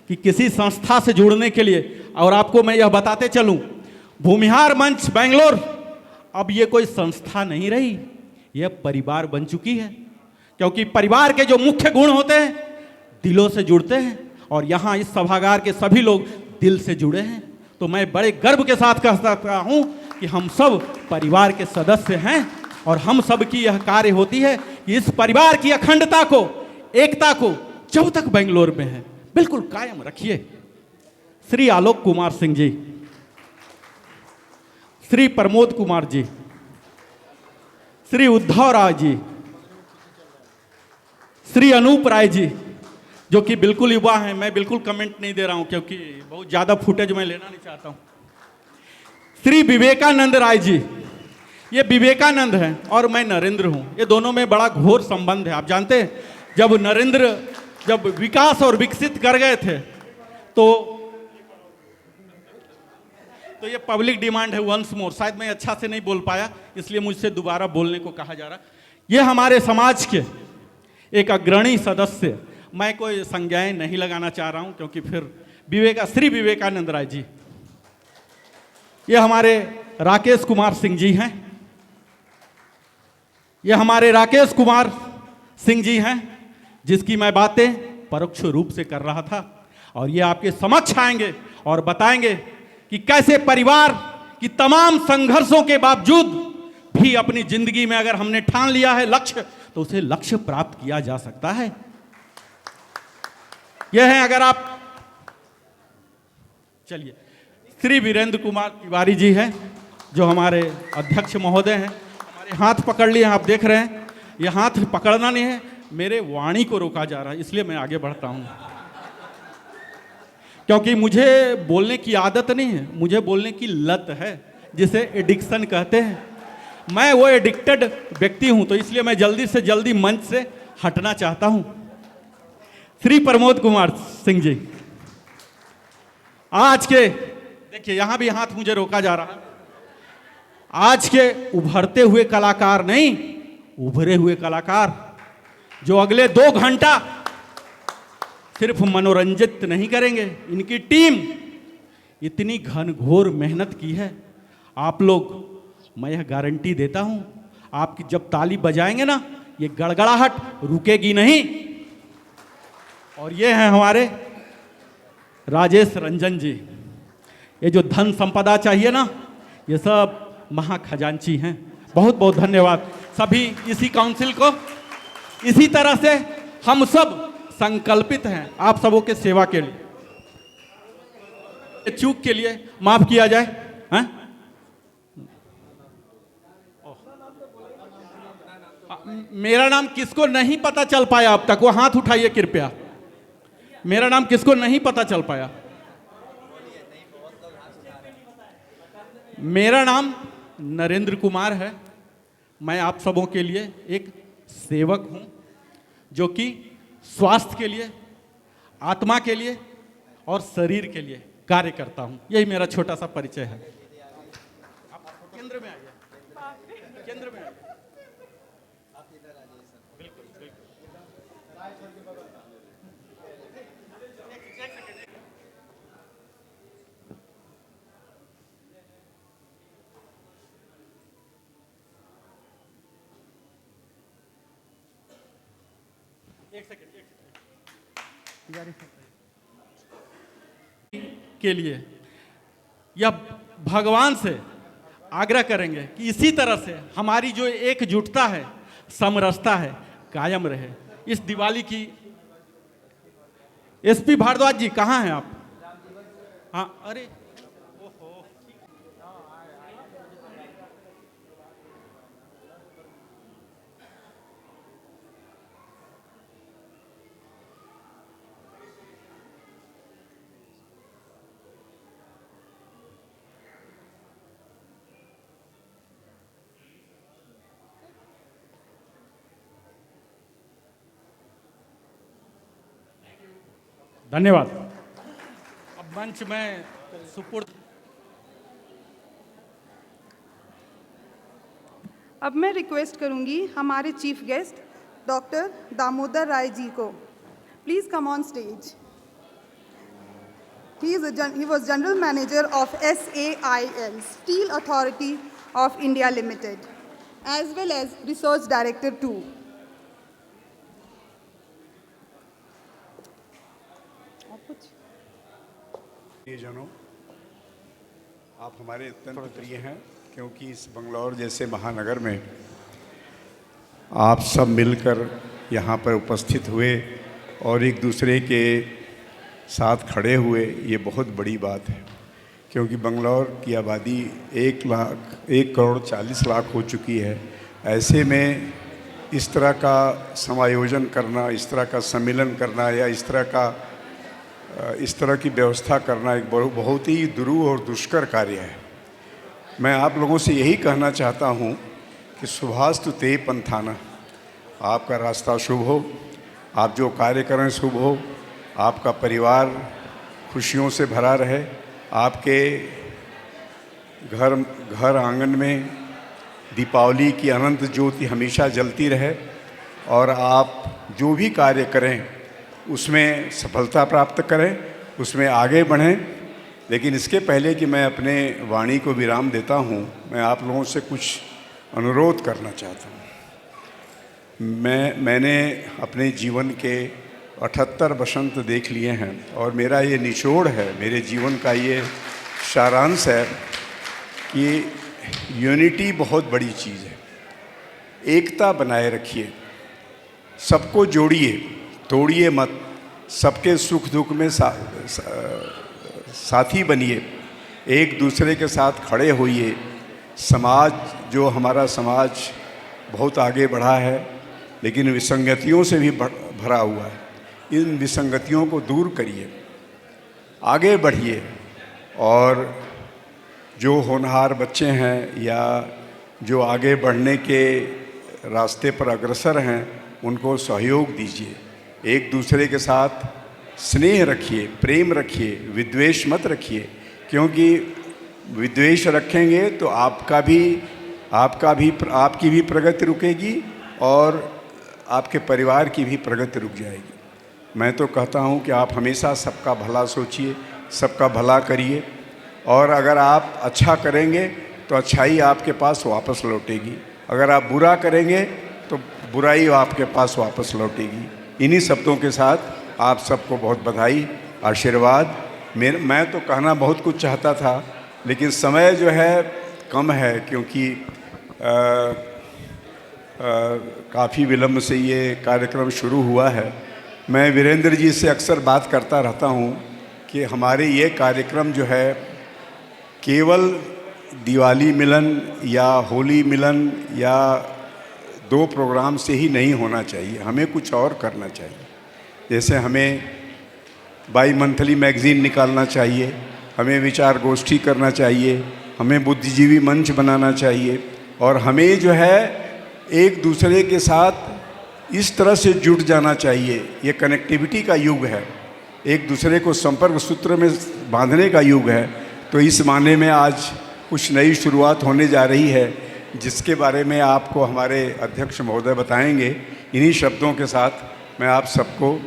कि किसी संस्था से जुड़ने के लिए, और आपको मैं यह बताते चलूँ, भूमिहार मंच बेंगलोर अब ये कोई संस्था नहीं रही, यह परिवार बन चुकी है। क्योंकि परिवार के जो मुख्य गुण होते हैं दिलों से जुड़ते हैं, और यहाँ इस सभागार के सभी लोग दिल से जुड़े हैं। तो मैं बड़े गर्व के साथ कह सकता हूँ कि हम सब परिवार के सदस्य हैं, और हम सब की यह कार्य होती है कि इस परिवार की अखंडता को, एकता को जब तक बेंगलोर में है बिल्कुल कायम रखिए। श्री आलोक कुमार सिंह जी, श्री प्रमोद कुमार जी, श्री उद्धव राय जी, श्री अनूप राय जी, जो कि बिल्कुल युवा हैं। मैं बिल्कुल कमेंट नहीं दे रहा हूं क्योंकि बहुत ज़्यादा फुटेज मैं लेना नहीं चाहता हूं। श्री विवेकानंद राय जी, ये विवेकानंद हैं और मैं नरेंद्र हूं। ये दोनों में बड़ा घोर संबंध है। आप जानते हैं, जब नरेंद्र जब विकास और विकसित कर गए थे तो ये पब्लिक डिमांड है वंस मोर। शायद मैं अच्छा से नहीं बोल पाया, इसलिए मुझसे दोबारा बोलने को कहा जा रहा। ये हमारे समाज के एक अग्रणी सदस्य, मैं कोई संज्ञाएं नहीं लगाना चाह रहा हूं क्योंकि फिर श्री विवेकानंद राय जी, ये हमारे राकेश कुमार सिंह जी हैं। ये हमारे राकेश कुमार सिंह जी हैं जिसकी मैं बातें परोक्ष रूप से कर रहा था, और ये आपके समक्ष आएंगे और बताएंगे कि कैसे परिवार की तमाम संघर्षों के बावजूद भी अपनी जिंदगी में अगर हमने ठान लिया है लक्ष्य, तो उसे लक्ष्य प्राप्त किया जा सकता है। यह है, अगर आप चलिए, श्री वीरेंद्र कुमार तिवारी जी हैं जो हमारे अध्यक्ष महोदय हैं। हमारे हाथ पकड़ लिए, आप देख रहे हैं, ये हाथ पकड़ना नहीं है, मेरे वाणी को रोका जा रहा है, इसलिए मैं आगे बढ़ता हूं, क्योंकि मुझे बोलने की आदत नहीं है, मुझे बोलने की लत है, जिसे एडिक्शन कहते हैं। मैं वो एडिक्टेड व्यक्ति हूं, तो इसलिए मैं जल्दी से जल्दी मंच से हटना चाहता हूं। श्री प्रमोद कुमार सिंह जी, आज के, देखिए यहां भी हाथ मुझे रोका जा रहा है, आज के उभरते हुए कलाकार नहीं, उभरे हुए कलाकार जो अगले 2 घंटा सिर्फ मनोरंजित नहीं करेंगे। इनकी टीम इतनी घनघोर मेहनत की है। आप लोग, मैं यह गारंटी देता हूं, आपकी जब ताली बजाएंगे ना, ये गड़गड़ाहट रुकेगी नहीं। और ये हैं हमारे राजेश रंजन जी, ये जो धन संपदा चाहिए ना, ये सब महाखजांची हैं। बहुत बहुत धन्यवाद सभी इसी काउंसिल को। इसी तरह से हम सब संकल्पित हैं आप सबों के सेवा के लिए। चूक के लिए माफ किया जाए। हैं? मेरा नाम किसको नहीं पता चल पाया अब तक, वो हाथ उठाइए कृपया। मेरा नाम किसको नहीं पता चल पाया? मेरा नाम नरेंद्र कुमार है। मैं आप सबों के लिए एक सेवक हूं, जो कि स्वास्थ्य के लिए, आत्मा के लिए और शरीर के लिए कार्य करता हूं। यही मेरा छोटा सा परिचय है। आप केंद्र में आइए, केंद्र में आइए। बिल्कुल बिल्कुल। के लिए या भगवान से आग्रह करेंगे कि इसी तरह से हमारी जो एकजुटता है, समरसता है, कायम रहे। इस दिवाली की एसपी भारद्वाज जी कहाँ हैं आप? हाँ, अरे धन्यवाद। अब मंच में सुपुर्द। अब मैं रिक्वेस्ट करूंगी हमारे chief guest doctor Damodar Rai ji को। Please come on stage. He was General Manager of SAIL, Steel Authority of India Limited, as well as Research Director too. जनों, आप हमारे अत्यंत प्रिय हैं, क्योंकि इस बंगलौर जैसे महानगर में आप सब मिलकर यहाँ पर उपस्थित हुए और एक दूसरे के साथ खड़े हुए, ये बहुत बड़ी बात है। क्योंकि बंगलौर की आबादी 1,40,00,000 हो चुकी है। ऐसे में इस तरह का समायोजन करना, इस तरह का सम्मेलन करना या इस तरह की व्यवस्था करना एक बहुत ही दुरूह और दुष्कर कार्य है। मैं आप लोगों से यही कहना चाहता हूँ कि शुभास्तु ते पंथाना, आपका रास्ता शुभ हो, आप जो कार्य करें शुभ हो, आपका परिवार खुशियों से भरा रहे, आपके घर आंगन में दीपावली की अनंत ज्योति हमेशा जलती रहे और आप जो भी कार्य करें उसमें सफलता प्राप्त करें, उसमें आगे बढ़ें। लेकिन इसके पहले कि मैं अपने वाणी को विराम देता हूँ, मैं आप लोगों से कुछ अनुरोध करना चाहता हूँ। मैंने अपने जीवन के 78 बसंत देख लिए हैं और मेरा ये निचोड़ है, मेरे जीवन का ये सारांश है कि यूनिटी बहुत बड़ी चीज़ है। एकता बनाए रखिए, सबको जोड़िए, तोड़िए मत, सबके सुख दुख में साथी बनिए, एक दूसरे के साथ खड़े होइए। समाज जो हमारा समाज बहुत आगे बढ़ा है, लेकिन विसंगतियों से भी भरा हुआ है। इन विसंगतियों को दूर करिए, आगे बढ़िए और जो होनहार बच्चे हैं या जो आगे बढ़ने के रास्ते पर अग्रसर हैं, उनको सहयोग दीजिए। एक दूसरे के साथ स्नेह रखिए, प्रेम रखिए, विद्वेष मत रखिए, क्योंकि विद्वेष रखेंगे तो आपकी भी प्रगति रुकेगी और आपके परिवार की भी प्रगति रुक जाएगी। मैं तो कहता हूँ कि आप हमेशा सबका भला सोचिए, सबका भला करिए और अगर आप अच्छा करेंगे तो अच्छाई आपके पास वापस लौटेगी, अगर आप बुरा करेंगे तो बुराई आपके पास वापस लौटेगी। इन्हीं शब्दों के साथ आप सबको बहुत बधाई, आशीर्वाद। मैं तो कहना बहुत कुछ चाहता था, लेकिन समय जो है कम है, क्योंकि काफ़ी विलम्ब से ये कार्यक्रम शुरू हुआ है। मैं वीरेंद्र जी से अक्सर बात करता रहता हूँ कि हमारे ये कार्यक्रम जो है केवल दिवाली मिलन या होली मिलन या 2 प्रोग्राम से ही नहीं होना चाहिए, हमें कुछ और करना चाहिए। जैसे हमें बाई मंथली मैगज़ीन निकालना चाहिए, हमें विचार गोष्ठी करना चाहिए, हमें बुद्धिजीवी मंच बनाना चाहिए और हमें जो है एक दूसरे के साथ इस तरह से जुट जाना चाहिए। ये कनेक्टिविटी का युग है, एक दूसरे को संपर्क सूत्र में बांधने का युग है। तो इस माने में आज कुछ नई शुरुआत होने जा रही है, जिसके बारे में आपको हमारे अध्यक्ष महोदय बताएंगे। इन्हीं शब्दों के साथ मैं आप सबको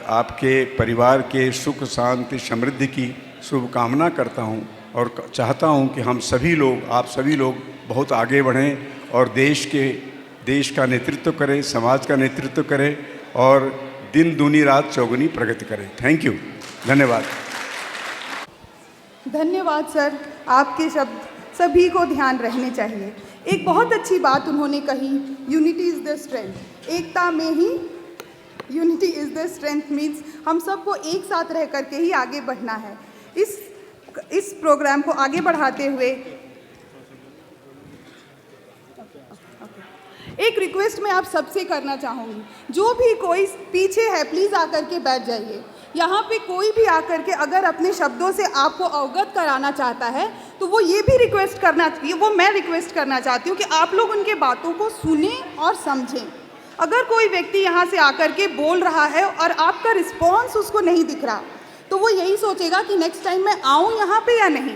आपके परिवार के सुख शांति समृद्धि की शुभकामना करता हूं और चाहता हूं कि हम सभी लोग, आप सभी लोग बहुत आगे बढ़ें और देश के देश का नेतृत्व करे, समाज का नेतृत्व करे और दिन दूनी रात चौगुनी प्रगति करे। थैंक यू, धन्यवाद। धन्यवाद सर, आपके शब्द सभी को ध्यान रहने चाहिए। एक बहुत अच्छी बात उन्होंने कही, यूनिटी इज़ द स्ट्रेंथ। एकता में ही unity is the strength means हम सबको एक साथ रह करके ही आगे बढ़ना है। इस प्रोग्राम को आगे बढ़ाते हुए एक रिक्वेस्ट मैं आप सबसे करना चाहूँगी, जो भी कोई पीछे है प्लीज़ आकर के बैठ जाइए। यहाँ पे कोई भी आकर के अगर अपने शब्दों से आपको अवगत कराना चाहता है तो वो ये भी रिक्वेस्ट करना चाहिए, वो मैं रिक्वेस्ट करना चाहती हूँ कि आप लोग उनके बातों को सुने और समझें। अगर कोई व्यक्ति यहाँ से आकर के बोल रहा है और आपका रिस्पॉन्स उसको नहीं दिख रहा तो वो यही सोचेगा कि नेक्स्ट टाइम मैं आऊँ यहाँ पे या नहीं।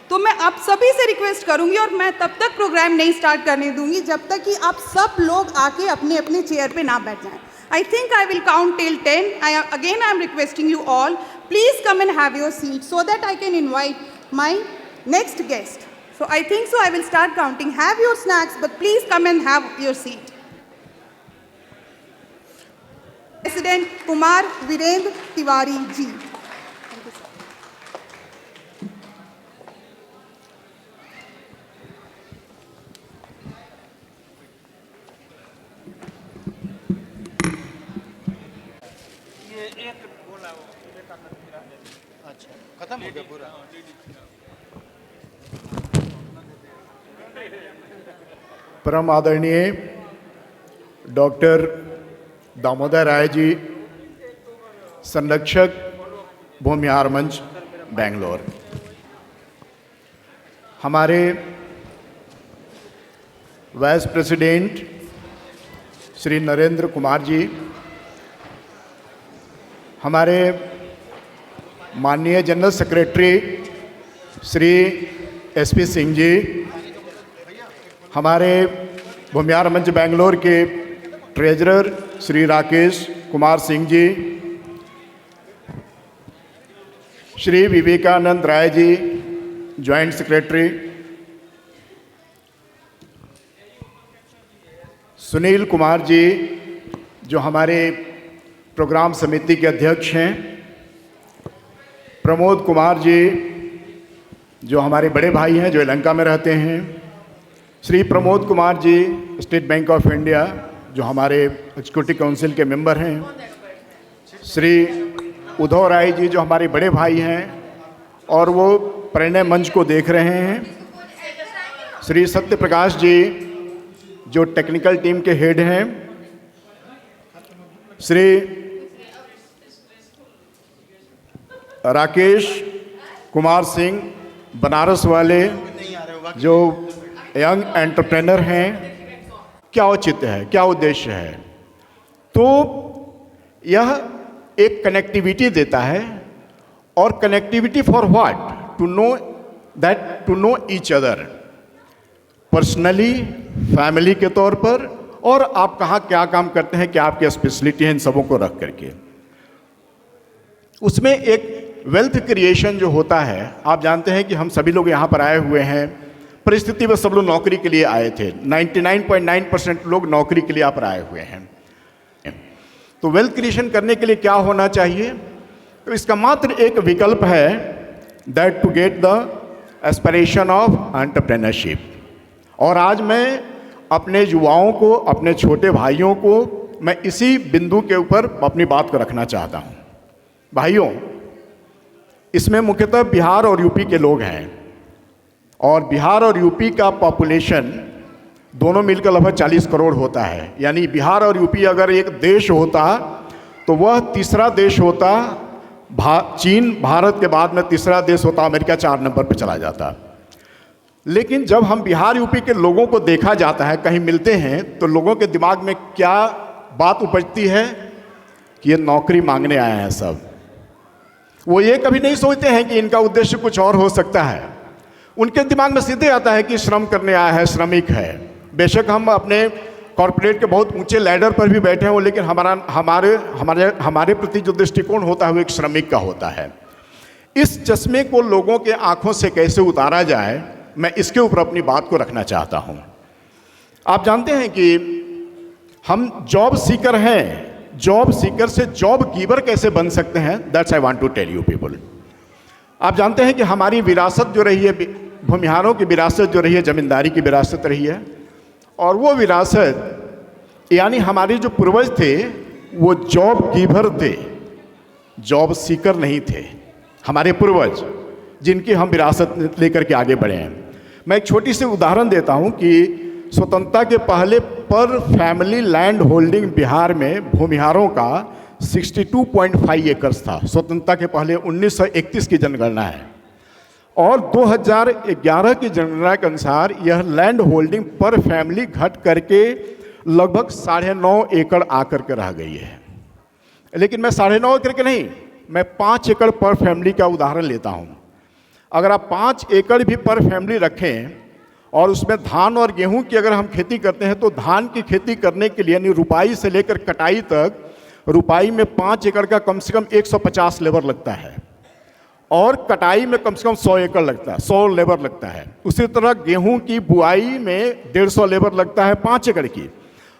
तो मैं आप सभी से रिक्वेस्ट करूँगी और मैं तब तक प्रोग्राम नहीं स्टार्ट करने दूँगी जब तक कि आप सब लोग आके अपने अपने चेयर पे ना बैठ जाएं। I think I will count till 10. I am requesting you all, please come and have your seat so that I can invite my next guest. So I think so I will start counting. Have your snacks, but please come and have your seat. President Kumar Virendra Tiwari ji. खत्म हो गया पूरा। परम आदरणीय doctor Damodar Rai ji, संरक्षक भूमिहार मंच बेंगलोर, हमारे vice president Shri Narendra Kumar ji, हमारे माननीय general secretary Shri SP Singh ji, हमारे भूमिहार मंच बेंगलोर के treasurer Shri Rakesh Kumar Singh ji, Shri Vivekanand Rai ji joint secretary, Sunil Kumar ji जो हमारे प्रोग्राम समिति के अध्यक्ष हैं, प्रमोद कुमार जी जो हमारे बड़े भाई हैं जो यलहंका में रहते हैं, Shri Pramod Kumar ji state bank of India जो हमारे एग्जीक्यूटिव काउंसिल के मेंबर हैं, श्री उद्धव राय जी जो हमारे बड़े भाई हैं और वो प्रणय मंच को देख रहे हैं, श्री सत्य प्रकाश जी जो टेक्निकल टीम के हेड हैं, श्री राकेश कुमार सिंह बनारस वाले जो यंग एंटरप्रेनर हैं। क्या औचित्य है, क्या उद्देश्य है? तो यह एक कनेक्टिविटी देता है, और connectivity for what? To know each other personally, family के तौर पर, और आप कहाँ क्या काम करते हैं, क्या आपकी स्पेशलिटी है, इन सबों को रख करके उसमें एक वेल्थ क्रिएशन जो होता है। आप जानते हैं कि हम सभी लोग यहाँ पर आए हुए हैं, परिस्थिति में सब लोग नौकरी के लिए आए थे। 99.9% लोग नौकरी के लिए यहाँ पर आए हुए हैं। तो वेल्थ क्रिएशन करने के लिए क्या होना चाहिए? तो इसका मात्र एक विकल्प है, that to get the aspiration of entrepreneurship. और आज मैं अपने युवाओं को, अपने छोटे भाइयों को, मैं इसी बिंदु के ऊपर अपनी बात को रखना चाहता हूँ। भाइयों, इसमें मुख्यतः बिहार और यूपी के लोग हैं, और बिहार और यूपी का पॉपुलेशन दोनों मिलकर लगभग 40 करोड़ होता है। यानी बिहार और यूपी अगर एक देश होता तो वह तीसरा देश होता। चीन भारत के बाद में तीसरा देश होता, अमेरिका 4 नंबर पर चला जाता। लेकिन जब हम बिहार यूपी के लोगों को देखा जाता है, कहीं मिलते हैं, तो लोगों के दिमाग में क्या बात उपजती है कि ये नौकरी मांगने आए हैं सब। वो ये कभी नहीं सोचते हैं कि इनका उद्देश्य कुछ और हो सकता है। उनके दिमाग में सीधे आता है कि श्रम करने आया है, श्रमिक है। बेशक हम अपने कॉरपोरेट के बहुत ऊंचे लैडर पर भी बैठे हों, लेकिन हमारे प्रति जो दृष्टिकोण होता है वो एक श्रमिक का होता है। इस चश्मे को लोगों के आंखों से कैसे उतारा जाए, मैं इसके ऊपर अपनी बात को रखना चाहता हूं। आप जानते हैं कि हम जॉब सीकर हैं, जॉब सीकर से जॉब गिवर कैसे बन सकते हैं, that's I want to tell you people. आप जानते हैं कि हमारी विरासत जो रही है, भूमिहारों की विरासत जो रही है, जमींदारी की विरासत रही है, और वो विरासत यानी हमारे जो पूर्वज थे वो जॉब गिवर थे, जॉब सीकर नहीं थे। हमारे पूर्वज जिनकी हम विरासत लेकर के आगे बढ़े हैं। मैं एक छोटी सी उदाहरण देता हूं कि स्वतंत्रता के पहले पर फैमिली लैंड होल्डिंग बिहार में भूमिहारों का 62.5 एकर्स था। स्वतंत्रता के पहले 1931 की जनगणना है, और 2011 की जनगणना के अनुसार यह लैंड होल्डिंग पर फैमिली घट करके लगभग 9.5 एकड़ आकर के रह गई है। लेकिन मैं 9.5 एकड़ के नहीं, मैं 5 एकड़ पर फैमिली का उदाहरण लेता हूं। अगर आप 5 एकड़ भी पर फैमिली रखें और उसमें धान और गेहूं की अगर हम खेती करते हैं, तो धान की खेती करने के लिए यानी रुपाई से लेकर कटाई तक, रुपाई में 5 एकड़ का कम से कम 150 लेबर लगता है, और कटाई में कम से कम 100 एकड़ लगता है, 100 लेबर लगता है। उसी तरह गेहूं की बुआई में 150 लेबर लगता है 5 एकड़ की,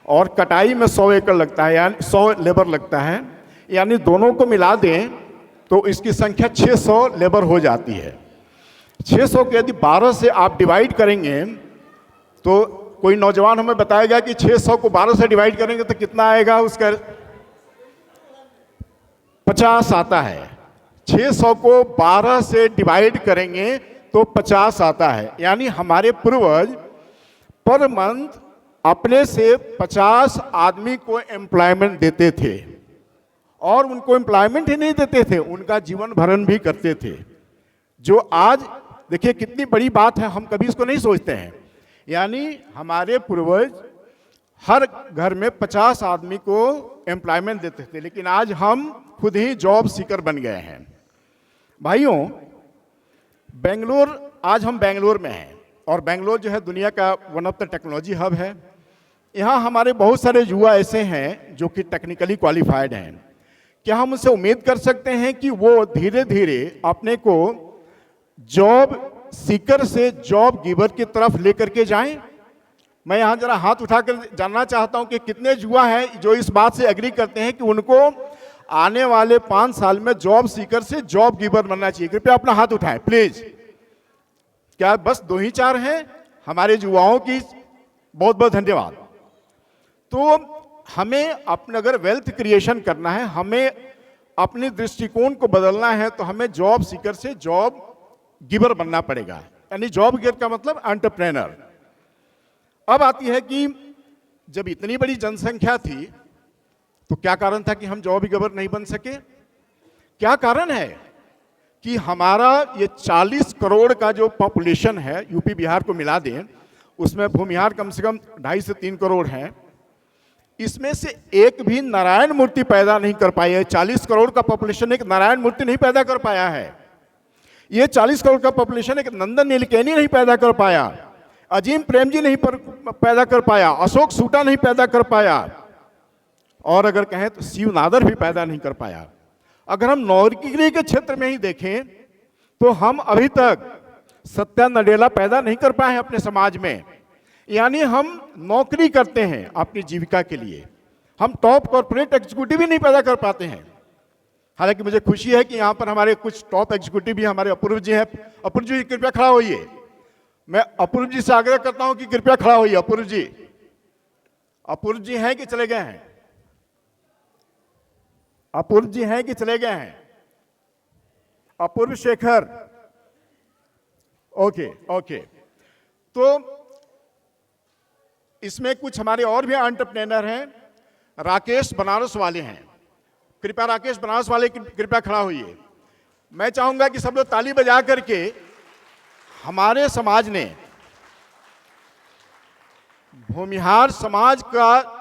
और कटाई में 100 एकड़ लगता है, यानी 100 लेबर लगता है। यानी दोनों को मिला दें तो इसकी संख्या 600 लेबर हो जाती है। 600 को यदि 12 से आप डिवाइड करेंगे तो कोई नौजवान हमें बताएगा कि 600 को 12 से डिवाइड करेंगे तो कितना आएगा, उसका 50 आता है। 600 को 12 से डिवाइड करेंगे तो 50 आता है। यानी हमारे पूर्वज पर मंथ अपने से 50 आदमी को एम्प्लॉयमेंट देते थे, और उनको एम्प्लॉयमेंट ही नहीं देते थे, उनका जीवन भरण भी करते थे। जो आज देखिए कितनी बड़ी बात है, हम कभी इसको नहीं सोचते हैं। यानी हमारे पूर्वज हर घर में 50 आदमी को एम्प्लॉयमेंट देते थे, लेकिन आज हम खुद ही जॉब सीकर बन गए हैं। भाइयों, बेंगलोर, आज हम बेंगलोर में हैं, और बेंगलोर जो है दुनिया का one of the technology hub है। यहाँ हमारे बहुत सारे युवा ऐसे हैं जो कि टेक्निकली क्वालिफाइड हैं। क्या हम उनसे उम्मीद कर सकते हैं कि वो धीरे धीरे अपने को जॉब सीकर से जॉब गिवर की तरफ लेकर के जाएं? मैं यहाँ जरा हाथ उठाकर जानना चाहता हूँ कि कितने युवा हैं जो इस बात से एग्री करते हैं कि उनको आने वाले 5 साल में जॉब सीकर से जॉब गिवर बनना चाहिए। कृपया अपना हाथ उठाएं प्लीज। क्या बस 2 ही 4 हैं? हमारे युवाओं की बहुत बहुत धन्यवाद। तो हमें अपने अगर वेल्थ क्रिएशन करना है, हमें अपने दृष्टिकोण को बदलना है, तो हमें जॉब सीकर से जॉब गिवर बनना पड़ेगा। यानी जॉब गिवर का मतलब एंटरप्रेनर। अब आती है कि जब इतनी बड़ी जनसंख्या थी तो क्या कारण था कि हम जॉब गिवर नहीं बन सके? क्या कारण है कि हमारा ये 40 करोड़ का जो पॉपुलेशन है, यूपी बिहार को मिला दें, उसमें भूमिहार कम से कम 2.5 से 3 करोड़ हैं। इसमें से एक भी नारायण मूर्ति पैदा नहीं कर पाई है। 40 करोड़ का पॉपुलेशन एक नारायण मूर्ति नहीं पैदा कर पाया है। ये 40 करोड़ का पॉपुलेशन एक नंदन नीलकेनी नहीं पैदा कर पाया, अजीम प्रेमजी नहीं पैदा कर पाया, अशोक सूटा नहीं पैदा कर पाया, और अगर कहें तो शिव नादर भी पैदा नहीं कर पाया। अगर हम नौकरी के क्षेत्र में ही देखें तो हम अभी तक सत्या नडेला पैदा नहीं कर पाए हैं अपने समाज में। यानी हम नौकरी करते हैं अपनी जीविका के लिए, हम टॉप कॉर्पोरेट एग्जीक्यूटिव भी नहीं पैदा कर पाते हैं। हालांकि मुझे खुशी है कि यहाँ पर हमारे कुछ टॉप एग्जीक्यूटिव भी हमारे अपूर्व जी हैं। अपूर्व जी कृपया खड़ा होइए। मैं अपूर्व जी से आग्रह करता हूं कि कृपया खड़ा होइए। अपूर्व जी, अपूर्व जी हैं कि चले गए हैं? अपूर्व जी हैं कि चले गए हैं? अपूर्व शेखर, ओके ओके। तो इसमें कुछ हमारे और भी एंटरप्रेन्योर हैं। राकेश बनारस वाले हैं, कृपया राकेश बनारस वाले कृपया खड़ा होइए। मैं चाहूंगा कि सब लोग ताली बजा करके हमारे समाज ने, भूमिहार समाज का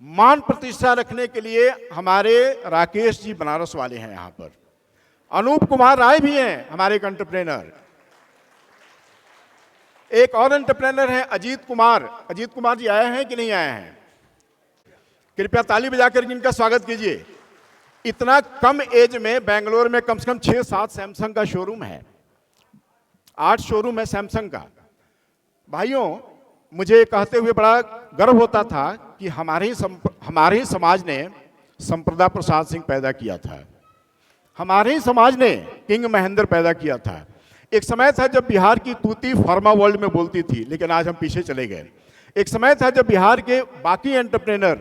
मान प्रतिष्ठा रखने के लिए हमारे राकेश जी बनारस वाले हैं यहाँ पर। अनूप कुमार राय भी हैं हमारे एक एंटरप्रेन्योर। एक और एंटरप्रेन्योर हैं अजीत कुमार। अजीत कुमार जी आए हैं कि नहीं आए हैं? कृपया ताली बजाकर इनका स्वागत कीजिए। इतना कम एज में बेंगलोर में कम से कम 6-7 सैमसंग का शोरूम है, 8 शोरूम है सैमसंग का। भाइयों, मुझे कहते हुए बड़ा गर्व होता था कि हमारे ही समाज ने संप्रदा प्रसाद सिंह पैदा किया था, हमारे ही समाज ने किंग महेंद्र पैदा किया था। एक समय था जब बिहार की तूती फार्मा वर्ल्ड में बोलती थी, लेकिन आज हम पीछे चले गए। एक समय था जब बिहार के बाकी एंटरप्रेनर,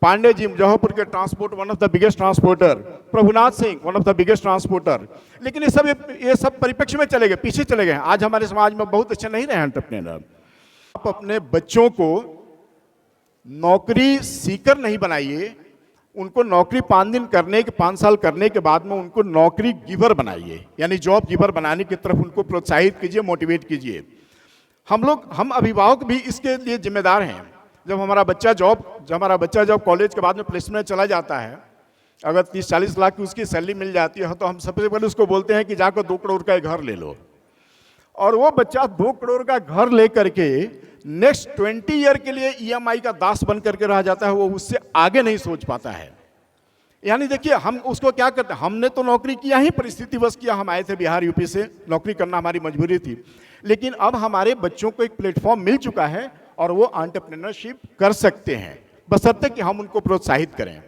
पांडे जी मुजफ्फरपुर के transport one of the biggest transporter, Prabhunath Singh one of the biggest transporter, लेकिन ये सब परिप्रेक्ष्य में चले गए, पीछे चले गए। आज हमारे समाज में बहुत अच्छे नहीं रहे एंटरप्रेनर। आप अपने बच्चों को नौकरी सीकर नहीं बनाइए, उनको नौकरी 5 साल करने के बाद में उनको नौकरी गिवर बनाइए, यानी जॉब गिवर बनाने की तरफ उनको प्रोत्साहित कीजिए, मोटिवेट कीजिए। हम अभिभावक भी इसके लिए जिम्मेदार हैं। जब हमारा बच्चा जब कॉलेज के बाद में प्लेसमेंट चला जाता है, अगर 30-40 लाख की उसकी सैलरी मिल जाती है, तो हम सबसे पहले उसको बोलते हैं कि जाकर 2 करोड़ का एक घर ले लो। और वो बच्चा 2 करोड़ का घर ले करके नेक्स्ट 20 ईयर के लिए EMI का दास बन करके रह जाता है, वो उससे आगे नहीं सोच पाता है। यानी देखिए, हम उसको क्या करते हैं, हमने तो नौकरी किया ही परिस्थितिवश किया, हम आए थे बिहार यूपी से, नौकरी करना हमारी मजबूरी थी। लेकिन अब हमारे बच्चों को एक प्लेटफॉर्म मिल चुका है और वो एंटरप्रेन्योरशिप कर सकते हैं, बशर्ते कि हम उनको प्रोत्साहित करें।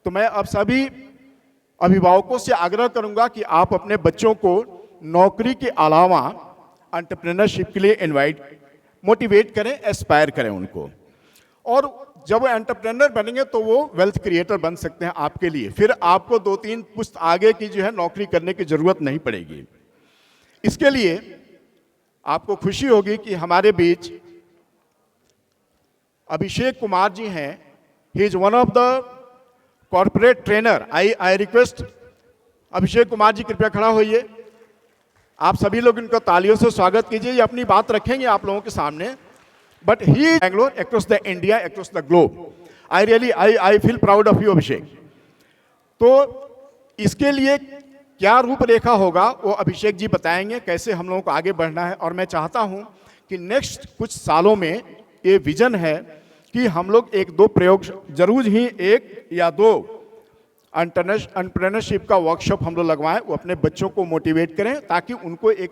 तो मैं अब सभी अभिभावकों से आग्रह करूंगा कि आप अपने बच्चों को नौकरी के अलावा एंटरप्रेन्योरशिप के लिए मोटिवेट करें, एस्पायर करें उनको। और जब वो एंटरप्रेन्योर बनेंगे तो वो वेल्थ क्रिएटर बन सकते हैं आपके लिए। फिर आपको 2-3 पुश्त आगे की जो है नौकरी करने की जरूरत नहीं पड़ेगी। इसके लिए आपको खुशी होगी कि हमारे बीच अभिषेक कुमार जी हैं। He is one of the corporate trainer. I request Abhishek Kumar ji, कृपया खड़ा होइए। आप सभी लोग इनका तालियों से स्वागत कीजिए। ये अपनी बात रखेंगे आप लोगों के सामने। But he Bangalore across the India, across the globe. I feel proud of you Abhishek. तो इसके लिए क्या रूपरेखा होगा वो अभिषेक जी बताएंगे, कैसे हम लोगों को आगे बढ़ना है। और मैं चाहता हूं कि नेक्स्ट कुछ सालों में ये विजन है कि हम लोग 1-2 प्रयोग जरूर ही 1 या 2 एंटरप्रेन्योरशिप का वर्कशॉप हम लोग लगवाएं, वो अपने बच्चों को मोटिवेट करें, ताकि उनको एक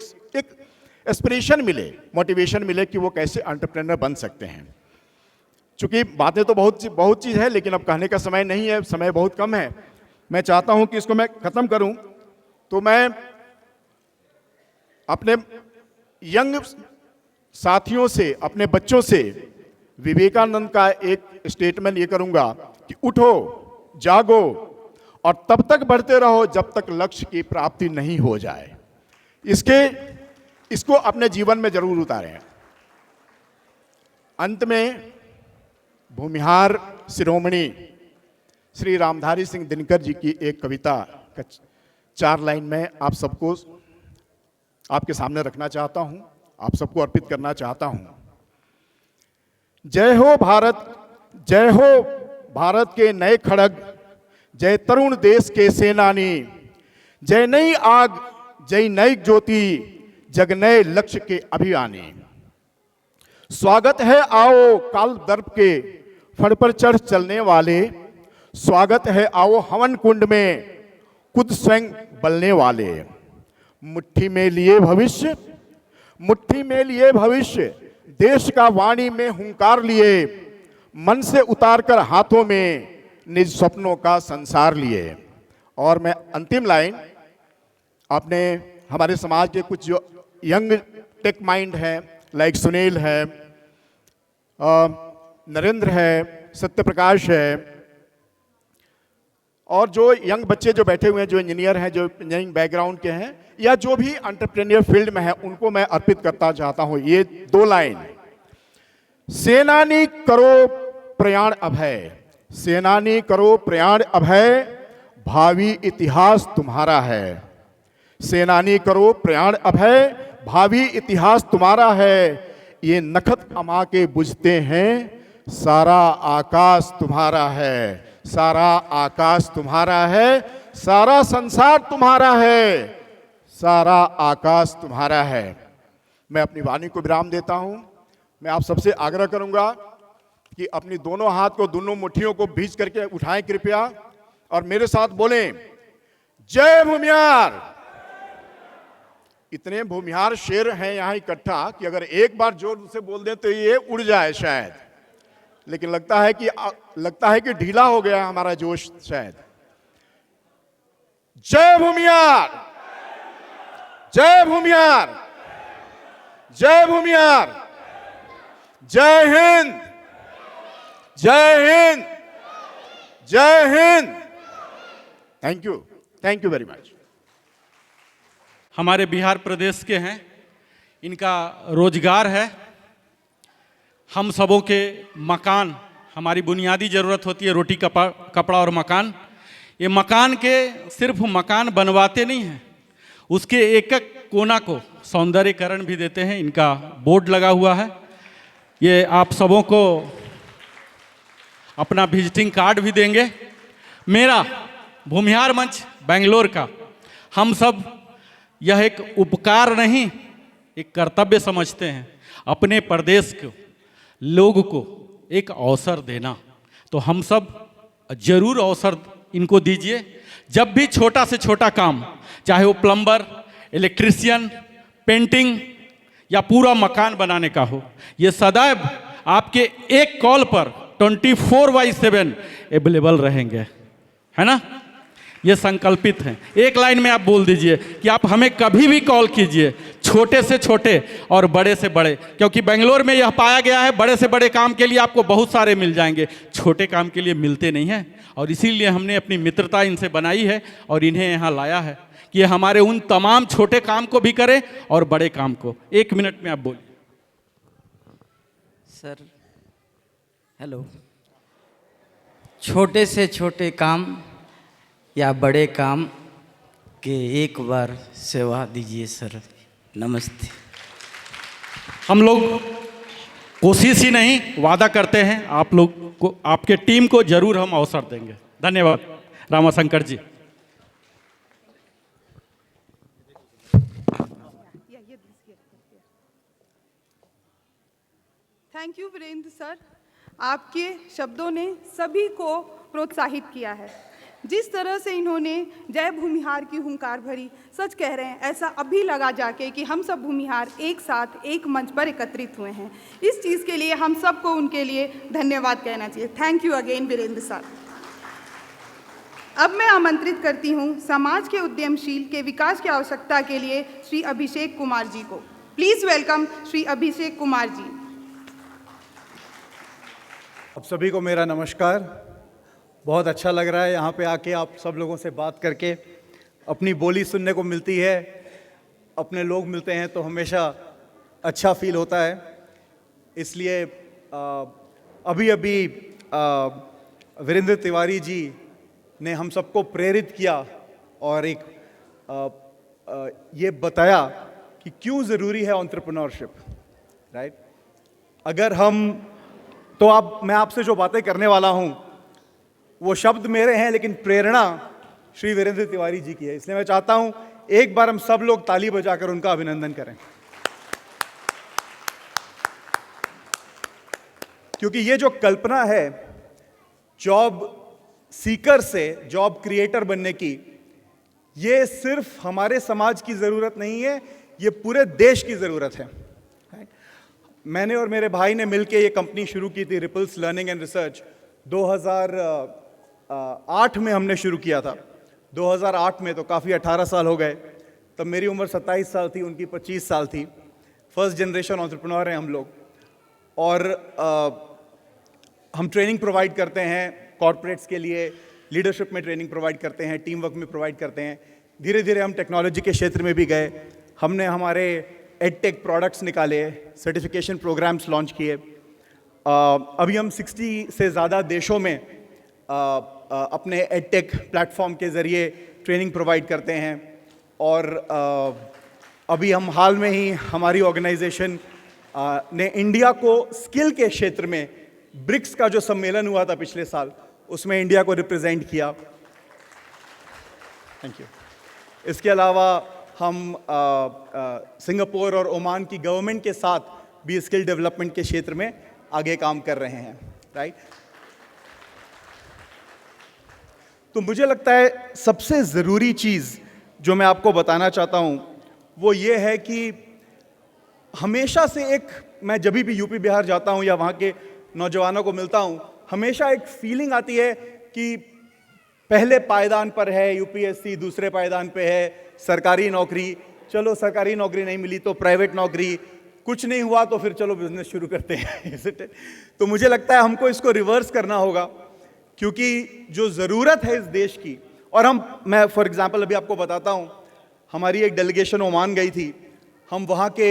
एस्पिरेशन मिले, मोटिवेशन मिले कि वो कैसे एंटरप्रेन्योर बन सकते हैं। चूंकि बातें तो बहुत चीज़ है, लेकिन अब कहने का समय नहीं है, समय बहुत कम है। मैं चाहता हूं कि इसको मैं ख़त्म करूं। तो मैं अपने यंग साथियों से, अपने बच्चों से विवेकानंद का एक स्टेटमेंट ये करूंगा कि उठो, जागो और तब तक बढ़ते रहो जब तक लक्ष्य की प्राप्ति नहीं हो जाए। इसको अपने जीवन में जरूर उतारें। अंत में भूमिहार शिरोमणि श्री रामधारी सिंह दिनकर जी की एक कविता का 4 लाइन में आप सबको आपके सामने रखना चाहता हूं, आप सबको अर्पित करना चाहता हूं। जय हो भारत, जय हो भारत के नए खड़ग, जय तरुण देश के सेनानी, जय नई आग, जय नई ज्योति, जग नए लक्ष्य के अभियानी। स्वागत है आओ काल दर्प के फण पर चढ़ चलने वाले, स्वागत है आओ हवन कुंड में खुद स्वयं बलने वाले। मुट्ठी में लिए भविष्य, मुट्ठी में लिए भविष्य, देश का वाणी में हुंकार लिए, मन से उतार कर हाथों में निज सपनों का संसार लिए। और मैं अंतिम लाइन अपने हमारे समाज के कुछ जो यंग टेक माइंड है, लाइक सुनील है, नरेंद्र है, सत्यप्रकाश है, और जो यंग बच्चे जो बैठे हुए हैं, जो इंजीनियर हैं, जो इंजीनियरिंग बैकग्राउंड के हैं, या जो भी एंटरप्रेन्योर फील्ड में है, उनको मैं अर्पित करता चाहता हूं ये 2 लाइन। सेनानी करो प्रयाण अभय, सेनानी करो प्रयाण अभय, भावी इतिहास तुम्हारा है। सेनानी करो प्रयाण अभय, भावी इतिहास तुम्हारा है। ये नखत अमा के बुझते हैं, सारा आकाश तुम्हारा है, सारा आकाश तुम्हारा है, सारा संसार तुम्हारा है, सारा आकाश तुम्हारा है। मैं अपनी वाणी को विराम देता हूं। मैं आप सबसे आग्रह करूंगा कि अपनी दोनों हाथ को, दोनों मुट्ठियों को भींच करके उठाएं कृपया, और मेरे साथ बोलें, जय भूमिहार, इतने भूमिहार शेर हैं यहाँ इकट्ठा कि अगर एक बार जोर से बोल दें तो ये उड़ जाए शायद, लेकिन लगता है कि ढीला हो गया हमारा जोश शायद। जय भूमिहार, जय भूमिहार, जय भूमिहार, जय हिंद, जय हिंद, जय Hind. Thank you very much. हमारे बिहार प्रदेश के हैं, इनका रोजगार है। हम सबों के मकान, हमारी बुनियादी ज़रूरत होती है रोटी कपड़ा और मकान। ये मकान के सिर्फ मकान बनवाते नहीं हैं, उसके एक एक कोना को सौंदर्यीकरण भी देते हैं। इनका बोर्ड लगा हुआ है, ये आप सबों को अपना विजिटिंग कार्ड भी देंगे। मेरा भूमिहार मंच बेंगलोर का, हम सब यह एक उपकार नहीं, एक कर्तव्य समझते हैं अपने प्रदेश को, लोग को एक अवसर देना। तो हम सब जरूर अवसर इनको दीजिए। जब भी छोटा से छोटा काम, चाहे वो प्लम्बर, इलेक्ट्रिशियन, पेंटिंग या पूरा मकान बनाने का हो, ये सदैव आपके एक कॉल पर 24/7 अवेलेबल रहेंगे, है ना। ये संकल्पित हैं। एक लाइन में आप बोल दीजिए कि आप हमें कभी भी कॉल कीजिए, छोटे से छोटे और बड़े से बड़े, क्योंकि बेंगलोर में यह पाया गया है बड़े से बड़े काम के लिए आपको बहुत सारे मिल जाएंगे, छोटे काम के लिए मिलते नहीं हैं। और इसीलिए हमने अपनी मित्रता इनसे बनाई है और इन्हें यहाँ लाया है कि हमारे उन तमाम छोटे काम को भी करें और बड़े काम को। 1 मिनट में आप बोलिए। Sir hello. छोटे से छोटे काम या बड़े काम के एक बार सेवा दीजिए सर। नमस्ते। हम लोग कोशिश ही नहीं, वादा करते हैं आप लोग को, आपके टीम को जरूर हम अवसर देंगे। धन्यवाद रामाशंकर जी। थैंक यू वीरेंद्र सर, आपके शब्दों ने सभी को प्रोत्साहित किया है। जिस तरह से इन्होंने जय भूमिहार की हुंकार भरी, सच कह रहे हैं, ऐसा अभी लगा जाके कि हम सब भूमिहार एक साथ एक मंच पर एकत्रित हुए हैं। इस चीज़ के लिए हम सबको उनके लिए धन्यवाद कहना चाहिए। Thank you again Virendra sir. अब मैं आमंत्रित करती हूँ समाज के उद्यमशील के विकास की आवश्यकता के लिए श्री अभिषेक कुमार जी को। प्लीज़ वेलकम श्री अभिषेक कुमार जी। आप सभी को मेरा नमस्कार। बहुत अच्छा लग रहा है यहाँ पे आके आप सब लोगों से बात करके, अपनी बोली सुनने को मिलती है, अपने लोग मिलते हैं तो हमेशा अच्छा फील होता है। इसलिए अभी वीरेंद्र तिवारी जी ने हम सबको प्रेरित किया और एक ये बताया कि क्यों ज़रूरी है एंटरप्रेन्योरशिप, राइट। अगर हम मैं आपसे जो बातें करने वाला हूँ वो शब्द मेरे हैं, लेकिन प्रेरणा श्री वीरेंद्र तिवारी जी की है। इसलिए मैं चाहता हूं एक बार हम सब लोग ताली बजाकर उनका अभिनंदन करें, क्योंकि ये जो कल्पना है जॉब सीकर से जॉब क्रिएटर बनने की, ये सिर्फ हमारे समाज की ज़रूरत नहीं है, ये पूरे देश की ज़रूरत है। मैंने और मेरे भाई ने मिलकर ये कंपनी शुरू की थी, रिपल्स लर्निंग एंड रिसर्च। 2008 में हमने शुरू किया था। 2008 में तो काफ़ी 18 साल हो गए। तब मेरी उम्र 27 साल थी, उनकी 25 साल थी। फर्स्ट जनरेशन एंटरप्रेन्योर हैं हम लोग। और हम ट्रेनिंग प्रोवाइड करते हैं कॉर्पोरेट्स के लिए, लीडरशिप में ट्रेनिंग प्रोवाइड करते हैं, टीम वर्क में प्रोवाइड करते हैं। धीरे धीरे हम टेक्नोलॉजी के क्षेत्र में भी गए। हमने हमारे एडटेक प्रोडक्ट्स निकाले, सर्टिफिकेशन प्रोग्राम्स लॉन्च किए। अभी हम 60 से ज़्यादा देशों में अपने एडटेक प्लेटफॉर्म के ज़रिए ट्रेनिंग प्रोवाइड करते हैं। और अभी हम हाल में ही हमारी ऑर्गेनाइजेशन ने इंडिया को स्किल के क्षेत्र में ब्रिक्स का जो सम्मेलन हुआ था पिछले साल, उसमें इंडिया को रिप्रेजेंट किया। Thank you. इसके अलावा हम सिंगापुर और ओमान की गवर्नमेंट के साथ भी स्किल डेवलपमेंट के क्षेत्र में आगे काम कर रहे हैं, राइट। तो मुझे लगता है सबसे ज़रूरी चीज़ जो मैं आपको बताना चाहता हूँ वो ये है कि हमेशा से एक, मैं जब भी यूपी बिहार जाता हूँ या वहाँ के नौजवानों को मिलता हूँ, हमेशा एक फीलिंग आती है कि पहले पायदान पर है यूपीएससी, दूसरे पायदान पे है सरकारी नौकरी, चलो सरकारी नौकरी नहीं मिली तो प्राइवेट नौकरी, कुछ नहीं हुआ तो फिर चलो बिजनेस शुरू करते हैं। तो मुझे लगता है हमको इसको रिवर्स करना होगा, क्योंकि जो ज़रूरत है इस देश की, और मैं फॉर एग्जांपल अभी आपको बताता हूँ, हमारी एक डेलीगेशन ओमान गई थी, हम वहाँ के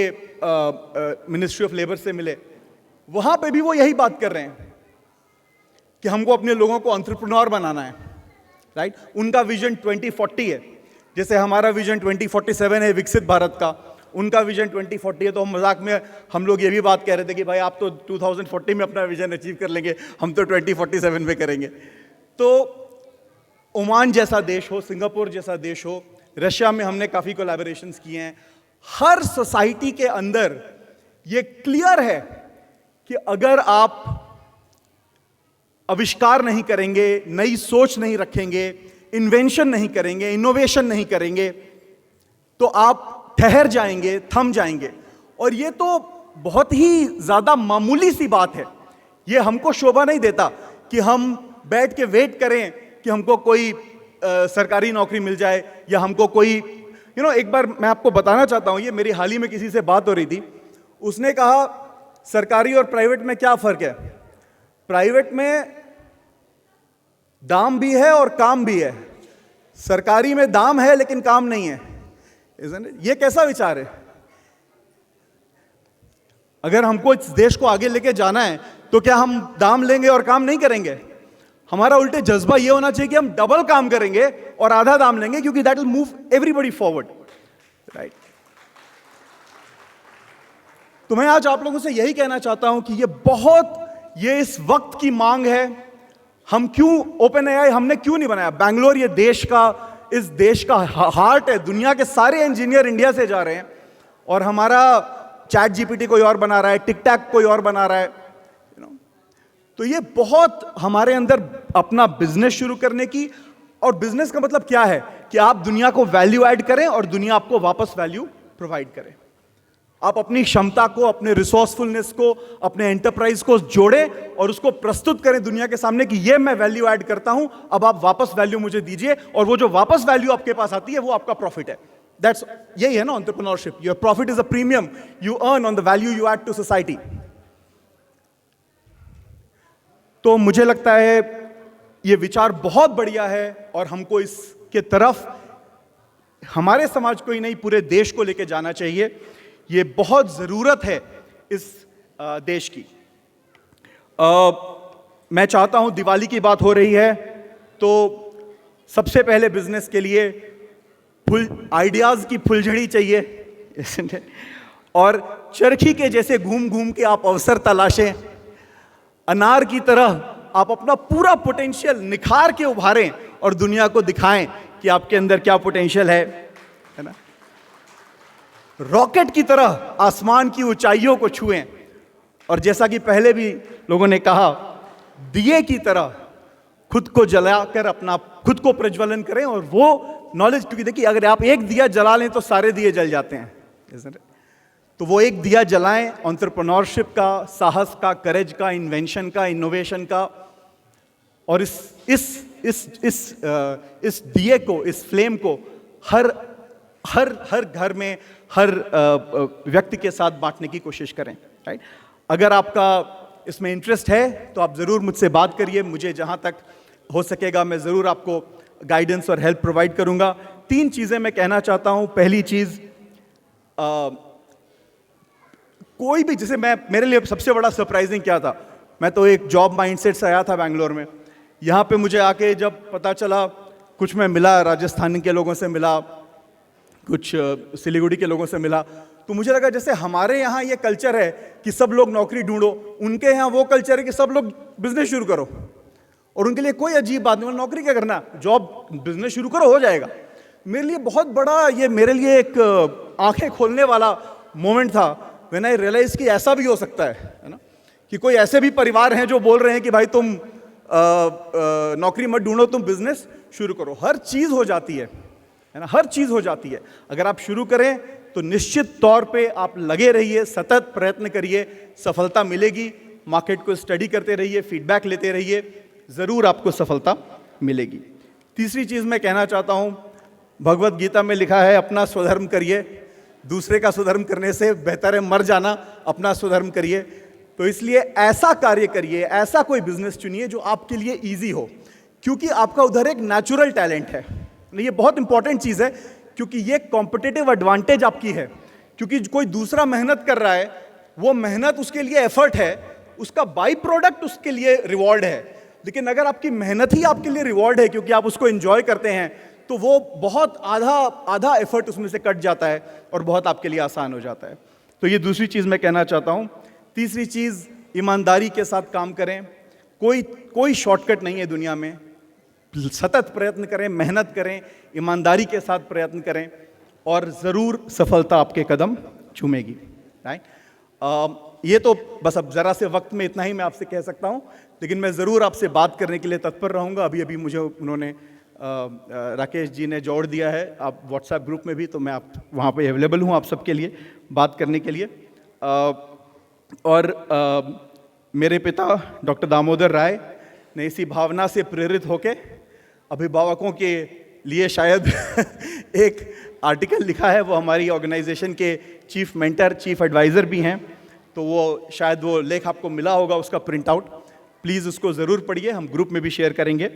मिनिस्ट्री ऑफ लेबर से मिले, वहाँ पे भी वो यही बात कर रहे हैं कि हमको अपने लोगों को एंटरप्रेन्योर बनाना है, राइट। उनका विजन 2040 है, जैसे हमारा विजन 2047 है विकसित भारत का, उनका विजन 2040 है। तो हम मजाक में हम लोग ये भी बात कह रहे थे कि भाई आप तो 2040 में अपना विजन अचीव कर लेंगे, हम तो 2047 में करेंगे। तो ओमान जैसा देश हो, सिंगापुर जैसा देश हो, रशिया में हमने काफ़ी कोलैबोरेशंस किए हैं। हर सोसाइटी के अंदर ये क्लियर है कि अगर आप आविष्कार नहीं करेंगे, नई सोच नहीं रखेंगे, इन्वेंशन नहीं करेंगे, इनोवेशन नहीं करेंगे, तो आप ठहर जाएंगे, थम जाएंगे। और ये तो बहुत ही ज़्यादा मामूली सी बात है, ये हमको शोभा नहीं देता कि हम बैठ के वेट करें कि हमको कोई सरकारी नौकरी मिल जाए या हमको कोई एक बार मैं आपको बताना चाहता हूँ, ये मेरी हाल ही में किसी से बात हो रही थी, उसने कहा सरकारी और प्राइवेट में क्या फ़र्क है। प्राइवेट में दाम भी है और काम भी है, सरकारी में दाम है लेकिन काम नहीं है। ये कैसा विचार है? अगर हमको इस देश को आगे लेके जाना है तो क्या हम दाम लेंगे और काम नहीं करेंगे? हमारा उल्टे जज्बा ये होना चाहिए कि हम डबल काम करेंगे और आधा दाम लेंगे, क्योंकि that will move everybody forward, right. तो मैं आज आप लोगों से यही कहना चाहता हूं कि ये इस वक्त की मांग है। हम क्यों ओपन एआई हमने क्यों नहीं बनाया? बैंगलोर ये इस देश का हार्ट है, दुनिया के सारे इंजीनियर इंडिया से जा रहे हैं, और हमारा चैट जीपीटी कोई और बना रहा है, टिक टैक कोई और बना रहा है, तो ये बहुत हमारे अंदर अपना बिजनेस शुरू करने की, और बिजनेस का मतलब क्या है कि आप दुनिया को वैल्यू ऐड करें और दुनिया आपको वापस वैल्यू प्रोवाइड करे। आप अपनी क्षमता को, अपने रिसोर्सफुलनेस को, अपने एंटरप्राइज को जोड़ें और उसको प्रस्तुत करें दुनिया के सामने कि ये मैं वैल्यू ऐड करता हूं, अब आप वापस वैल्यू मुझे दीजिए, और वो जो वापस वैल्यू आपके पास आती है वो आपका प्रॉफिट है। यही है ना entrepreneurship. Your profit is a premium you earn on the value you add to society. तो मुझे लगता है ये विचार बहुत बढ़िया है, और हमको इसके तरफ हमारे समाज को ही नहीं पूरे देश को लेके जाना चाहिए। ये बहुत ज़रूरत है इस देश की। मैं चाहता हूं, दिवाली की बात हो रही है तो सबसे पहले बिजनेस के लिए आइडियाज़ की फुलझड़ी चाहिए, और चरखी के जैसे घूम घूम के आप अवसर तलाशें। अनार की तरह आप अपना पूरा पोटेंशियल निखार के उभारें और दुनिया को दिखाएं कि आपके अंदर क्या पोटेंशियल है ना। रॉकेट की तरह आसमान की ऊंचाइयों को छुएं, और जैसा कि पहले भी लोगों ने कहा, दिए की तरह खुद को जलाकर अपना खुद को प्रज्वलन करें, और वो नॉलेज, क्योंकि देखिए अगर आप एक दिया जला लें तो सारे दिए जल जाते हैं, तो वो एक दिया जलाएं एंटरप्रेन्योरशिप का, साहस का, करेज का, इन्वेंशन का, इनोवेशन का, और इस दिए को, इस फ्लेम को हर घर में, हर व्यक्ति के साथ बांटने की कोशिश करें, राइट। अगर आपका इसमें इंटरेस्ट है तो आप ज़रूर मुझसे बात करिए, मुझे जहाँ तक हो सकेगा मैं ज़रूर आपको गाइडेंस और हेल्प प्रोवाइड करूँगा। 3 चीज़ें मैं कहना चाहता हूँ। पहली चीज़, कोई भी, जैसे मेरे लिए सबसे बड़ा सरप्राइजिंग क्या था, मैं तो एक जॉब माइंडसेट से आया था बैंगलोर में, यहाँ पे मुझे आके जब पता चला, कुछ मैं मिला राजस्थान के लोगों से मिला, कुछ सिलीगुड़ी के लोगों से मिला, तो मुझे लगा जैसे हमारे यहाँ ये कल्चर है कि सब लोग नौकरी ढूंढो, उनके यहाँ वो कल्चर है कि सब लोग बिजनेस शुरू करो, और उनके लिए कोई अजीब बात नहीं, नौकरी क्या करना, जॉब बिजनेस शुरू करो, हो जाएगा। मेरे लिए बहुत बड़ा, ये मेरे लिए एक आंखें खोलने वाला मोमेंट था व्हेन आई रियलाइज कि ऐसा भी हो सकता है ना, कि कोई ऐसे भी परिवार हैं जो बोल रहे हैं कि भाई तुम नौकरी मत ढूंढो, तुम बिजनेस शुरू करो, हर चीज़ हो जाती है है ना, हर चीज़ हो जाती है। अगर आप शुरू करें तो निश्चित तौर पे आप लगे रहिए, सतत प्रयत्न करिए, सफलता मिलेगी। मार्केट को स्टडी करते रहिए, फीडबैक लेते रहिए, ज़रूर आपको सफलता मिलेगी। तीसरी चीज़ मैं कहना चाहता हूँ, भगवत गीता में लिखा है अपना स्वधर्म करिए, दूसरे का स्वधर्म करने से बेहतर है मर जाना, अपना स्वधर्म करिए। तो इसलिए ऐसा कार्य करिए, ऐसा कोई बिजनेस चुनिए जो आपके लिए ईजी हो, क्योंकि आपका उधर एक नेचुरल टैलेंट है। ये बहुत इंपॉर्टेंट चीज़ है, क्योंकि ये कॉम्पिटिटिव एडवांटेज आपकी है। क्योंकि कोई दूसरा मेहनत कर रहा है, वो मेहनत उसके लिए एफर्ट है, उसका बाई प्रोडक्ट उसके लिए रिवॉर्ड है। लेकिन अगर आपकी मेहनत ही आपके लिए रिवॉर्ड है, क्योंकि आप उसको एंजॉय करते हैं, तो वो बहुत आधा एफर्ट उसमें से कट जाता है और बहुत आपके लिए आसान हो जाता है। तो ये दूसरी चीज़ मैं कहना चाहता हूँ। तीसरी चीज़, ईमानदारी के साथ काम करें। कोई शॉर्टकट नहीं है दुनिया में। सतत प्रयत्न करें, मेहनत करें, ईमानदारी के साथ प्रयत्न करें और ज़रूर सफलता आपके कदम चूमेगी। राइट। ये तो बस अब ज़रा से वक्त में इतना ही मैं आपसे कह सकता हूँ, लेकिन मैं ज़रूर आपसे बात करने के लिए तत्पर रहूँगा। अभी मुझे उन्होंने राकेश जी ने जोड़ दिया है आप व्हाट्सएप ग्रुप में भी, तो मैं आप वहाँ पे अवेलेबल हूँ आप सबके लिए बात करने के लिए। मेरे पिता डॉक्टर दामोदर राय ने इसी भावना से प्रेरित होकर अभिभावकों के लिए शायद एक आर्टिकल लिखा है। वो हमारी ऑर्गेनाइजेशन के चीफ मेंटर, चीफ एडवाइज़र भी हैं, तो वो शायद वो लेख आपको मिला होगा, उसका प्रिंट आउट। प्लीज़ उसको ज़रूर पढ़िए, हम ग्रुप में भी शेयर करेंगे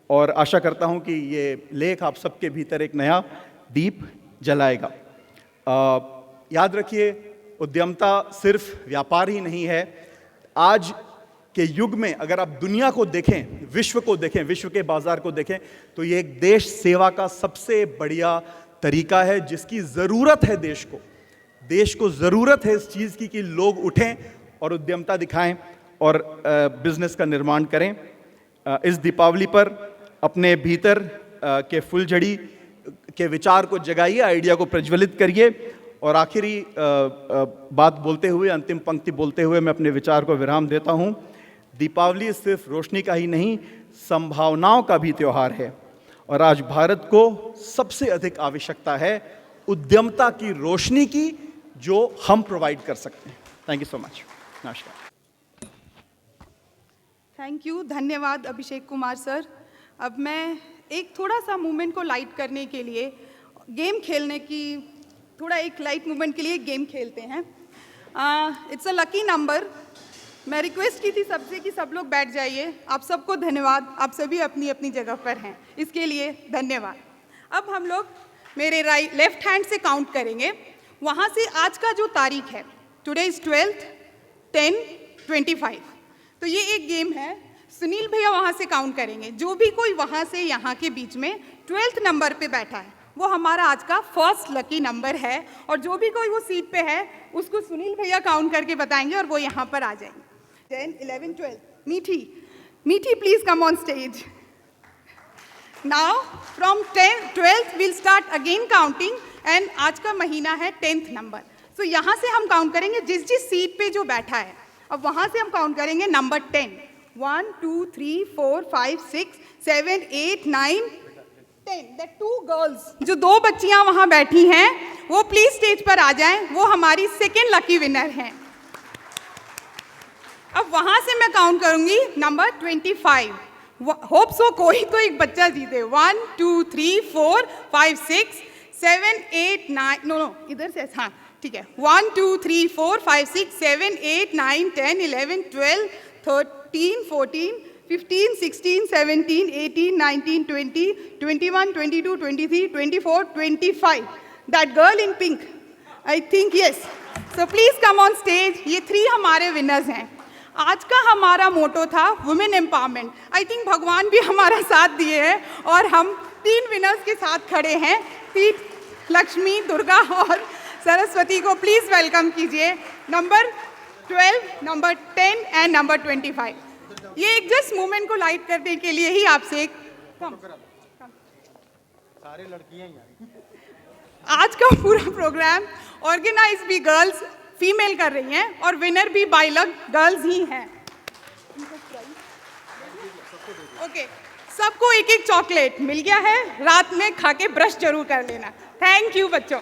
और आशा करता हूँ कि ये लेख आप सबके भीतर एक नया दीप जलाएगा। याद रखिए, उद्यमता सिर्फ व्यापार ही नहीं है। आज के युग में अगर आप दुनिया को देखें, विश्व को देखें, विश्व के बाजार को देखें, तो ये एक देश सेवा का सबसे बढ़िया तरीका है, जिसकी ज़रूरत है देश को ज़रूरत है इस चीज़ की कि लोग उठें और उद्यमता दिखाएं और बिजनेस का निर्माण करें। इस दीपावली पर अपने भीतर के फुलझड़ी के विचार को जगाइए, आइडिया को प्रज्वलित करिए। और आखिरी बात बोलते हुए, अंतिम पंक्ति बोलते हुए मैं अपने विचार को विराम देता हूँ। दीपावली सिर्फ रोशनी का ही नहीं, संभावनाओं का भी त्यौहार है, और आज भारत को सबसे अधिक आवश्यकता है उद्यमता की रोशनी की, जो हम प्रोवाइड कर सकते हैं। Thank you so much. नमस्कार। थैंक यू, धन्यवाद अभिषेक कुमार सर। अब मैं एक थोड़ा सा मूवमेंट को लाइट करने के लिए गेम खेलने की, थोड़ा एक लाइट मूवमेंट के लिए गेम खेलते हैं। It's a lucky number. मैं रिक्वेस्ट की थी सबसे कि सब लोग बैठ जाइए। आप सबको धन्यवाद, आप सभी अपनी अपनी जगह पर हैं, इसके लिए धन्यवाद। अब हम लोग मेरे लेफ्ट हैंड से काउंट करेंगे, वहाँ से आज का जो तारीख है, टुडे इज़ 12th 10/25। तो ये एक गेम है। सुनील भैया वहाँ से काउंट करेंगे। जो भी कोई वहाँ से यहाँ के बीच में 12th नंबर पे बैठा है, वो हमारा आज का फर्स्ट लकी नंबर है। और जो भी कोई वो सीट पे है, उसको सुनील भैया काउंट करके बताएंगे और वो यहाँ पर आ जाएंगे। 10, 11, 12। मीठी please come on stage. Now from 12th we'll start again counting and आज का महीना है 10th नंबर। So यहाँ से हम काउंट करेंगे जिस सीट पे जो बैठा है। अब वहाँ से हम काउंट करेंगे नंबर 10। 1 2 3 4 5 6 7 8 9 10। The 2 girls, जो 2 बच्चियाँ वहाँ बैठी हैं, वो प्लीज स्टेज पर आ जाएं। वो हमारी सेकेंड लकी विनर हैं। अब वहाँ से मैं काउंट करूँगी नंबर 25। होप सो कोई तो एक बच्चा जीते। 1 2 3 4 5 6 7 8 9 नो इधर से, हाँ ठीक है। 1 2 3 4 5 6 7 8 9 10 11 12 13 14 15 16 17 18 19 20 21 22 23 24 25। That girl in pink, I think yes. So please come on stage. ये 3 हमारे विनर्स हैं। आज का हमारा मोटो था वुमेन एम्पावरमेंट। आई थिंक भगवान भी हमारा साथ दिए हैं और हम 3 विनर्स के साथ खड़े हैं। 3 लक्ष्मी, दुर्गा और सरस्वती को प्लीज वेलकम कीजिए। Number 12, number 10 and number 25। ये एक जस्ट मूवमेंट को लाइट करने के लिए ही आपसे एक सारे लड़कियां आज का पूरा प्रोग्राम ऑर्गेनाइज भी गर्ल्स फीमेल कर रही हैं और विनर भी बाय लक गर्ल्स ही हैं। ओके, सबको एक एक चॉकलेट मिल गया है, रात में खा के ब्रश जरूर कर लेना। थैंक यू बच्चों,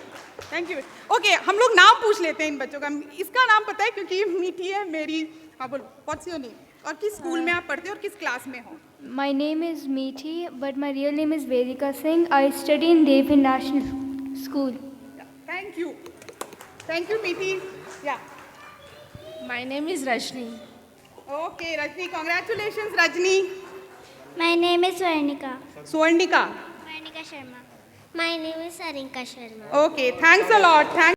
थैंक यू। ओके, हम लोग नाम पूछ लेते हैं इन बच्चों का। इसका नाम पता है क्योंकि ये मीठी है मेरी। हाँ बोलो, व्हाट्स योर नेम और किस स्कूल में आप पढ़ते हो और किस क्लास में हो? My name is Meethi, but my real name is Vedika Singh. I study in Dev International School. Thank you, thank you मीठी। या My name is Rashni. Okay Rajni, congratulations Rajni. My name is Swarnika. Swarnika. Swarnika Sharma. My name is Sarinka Sharma. Okay, thanks a lot, thank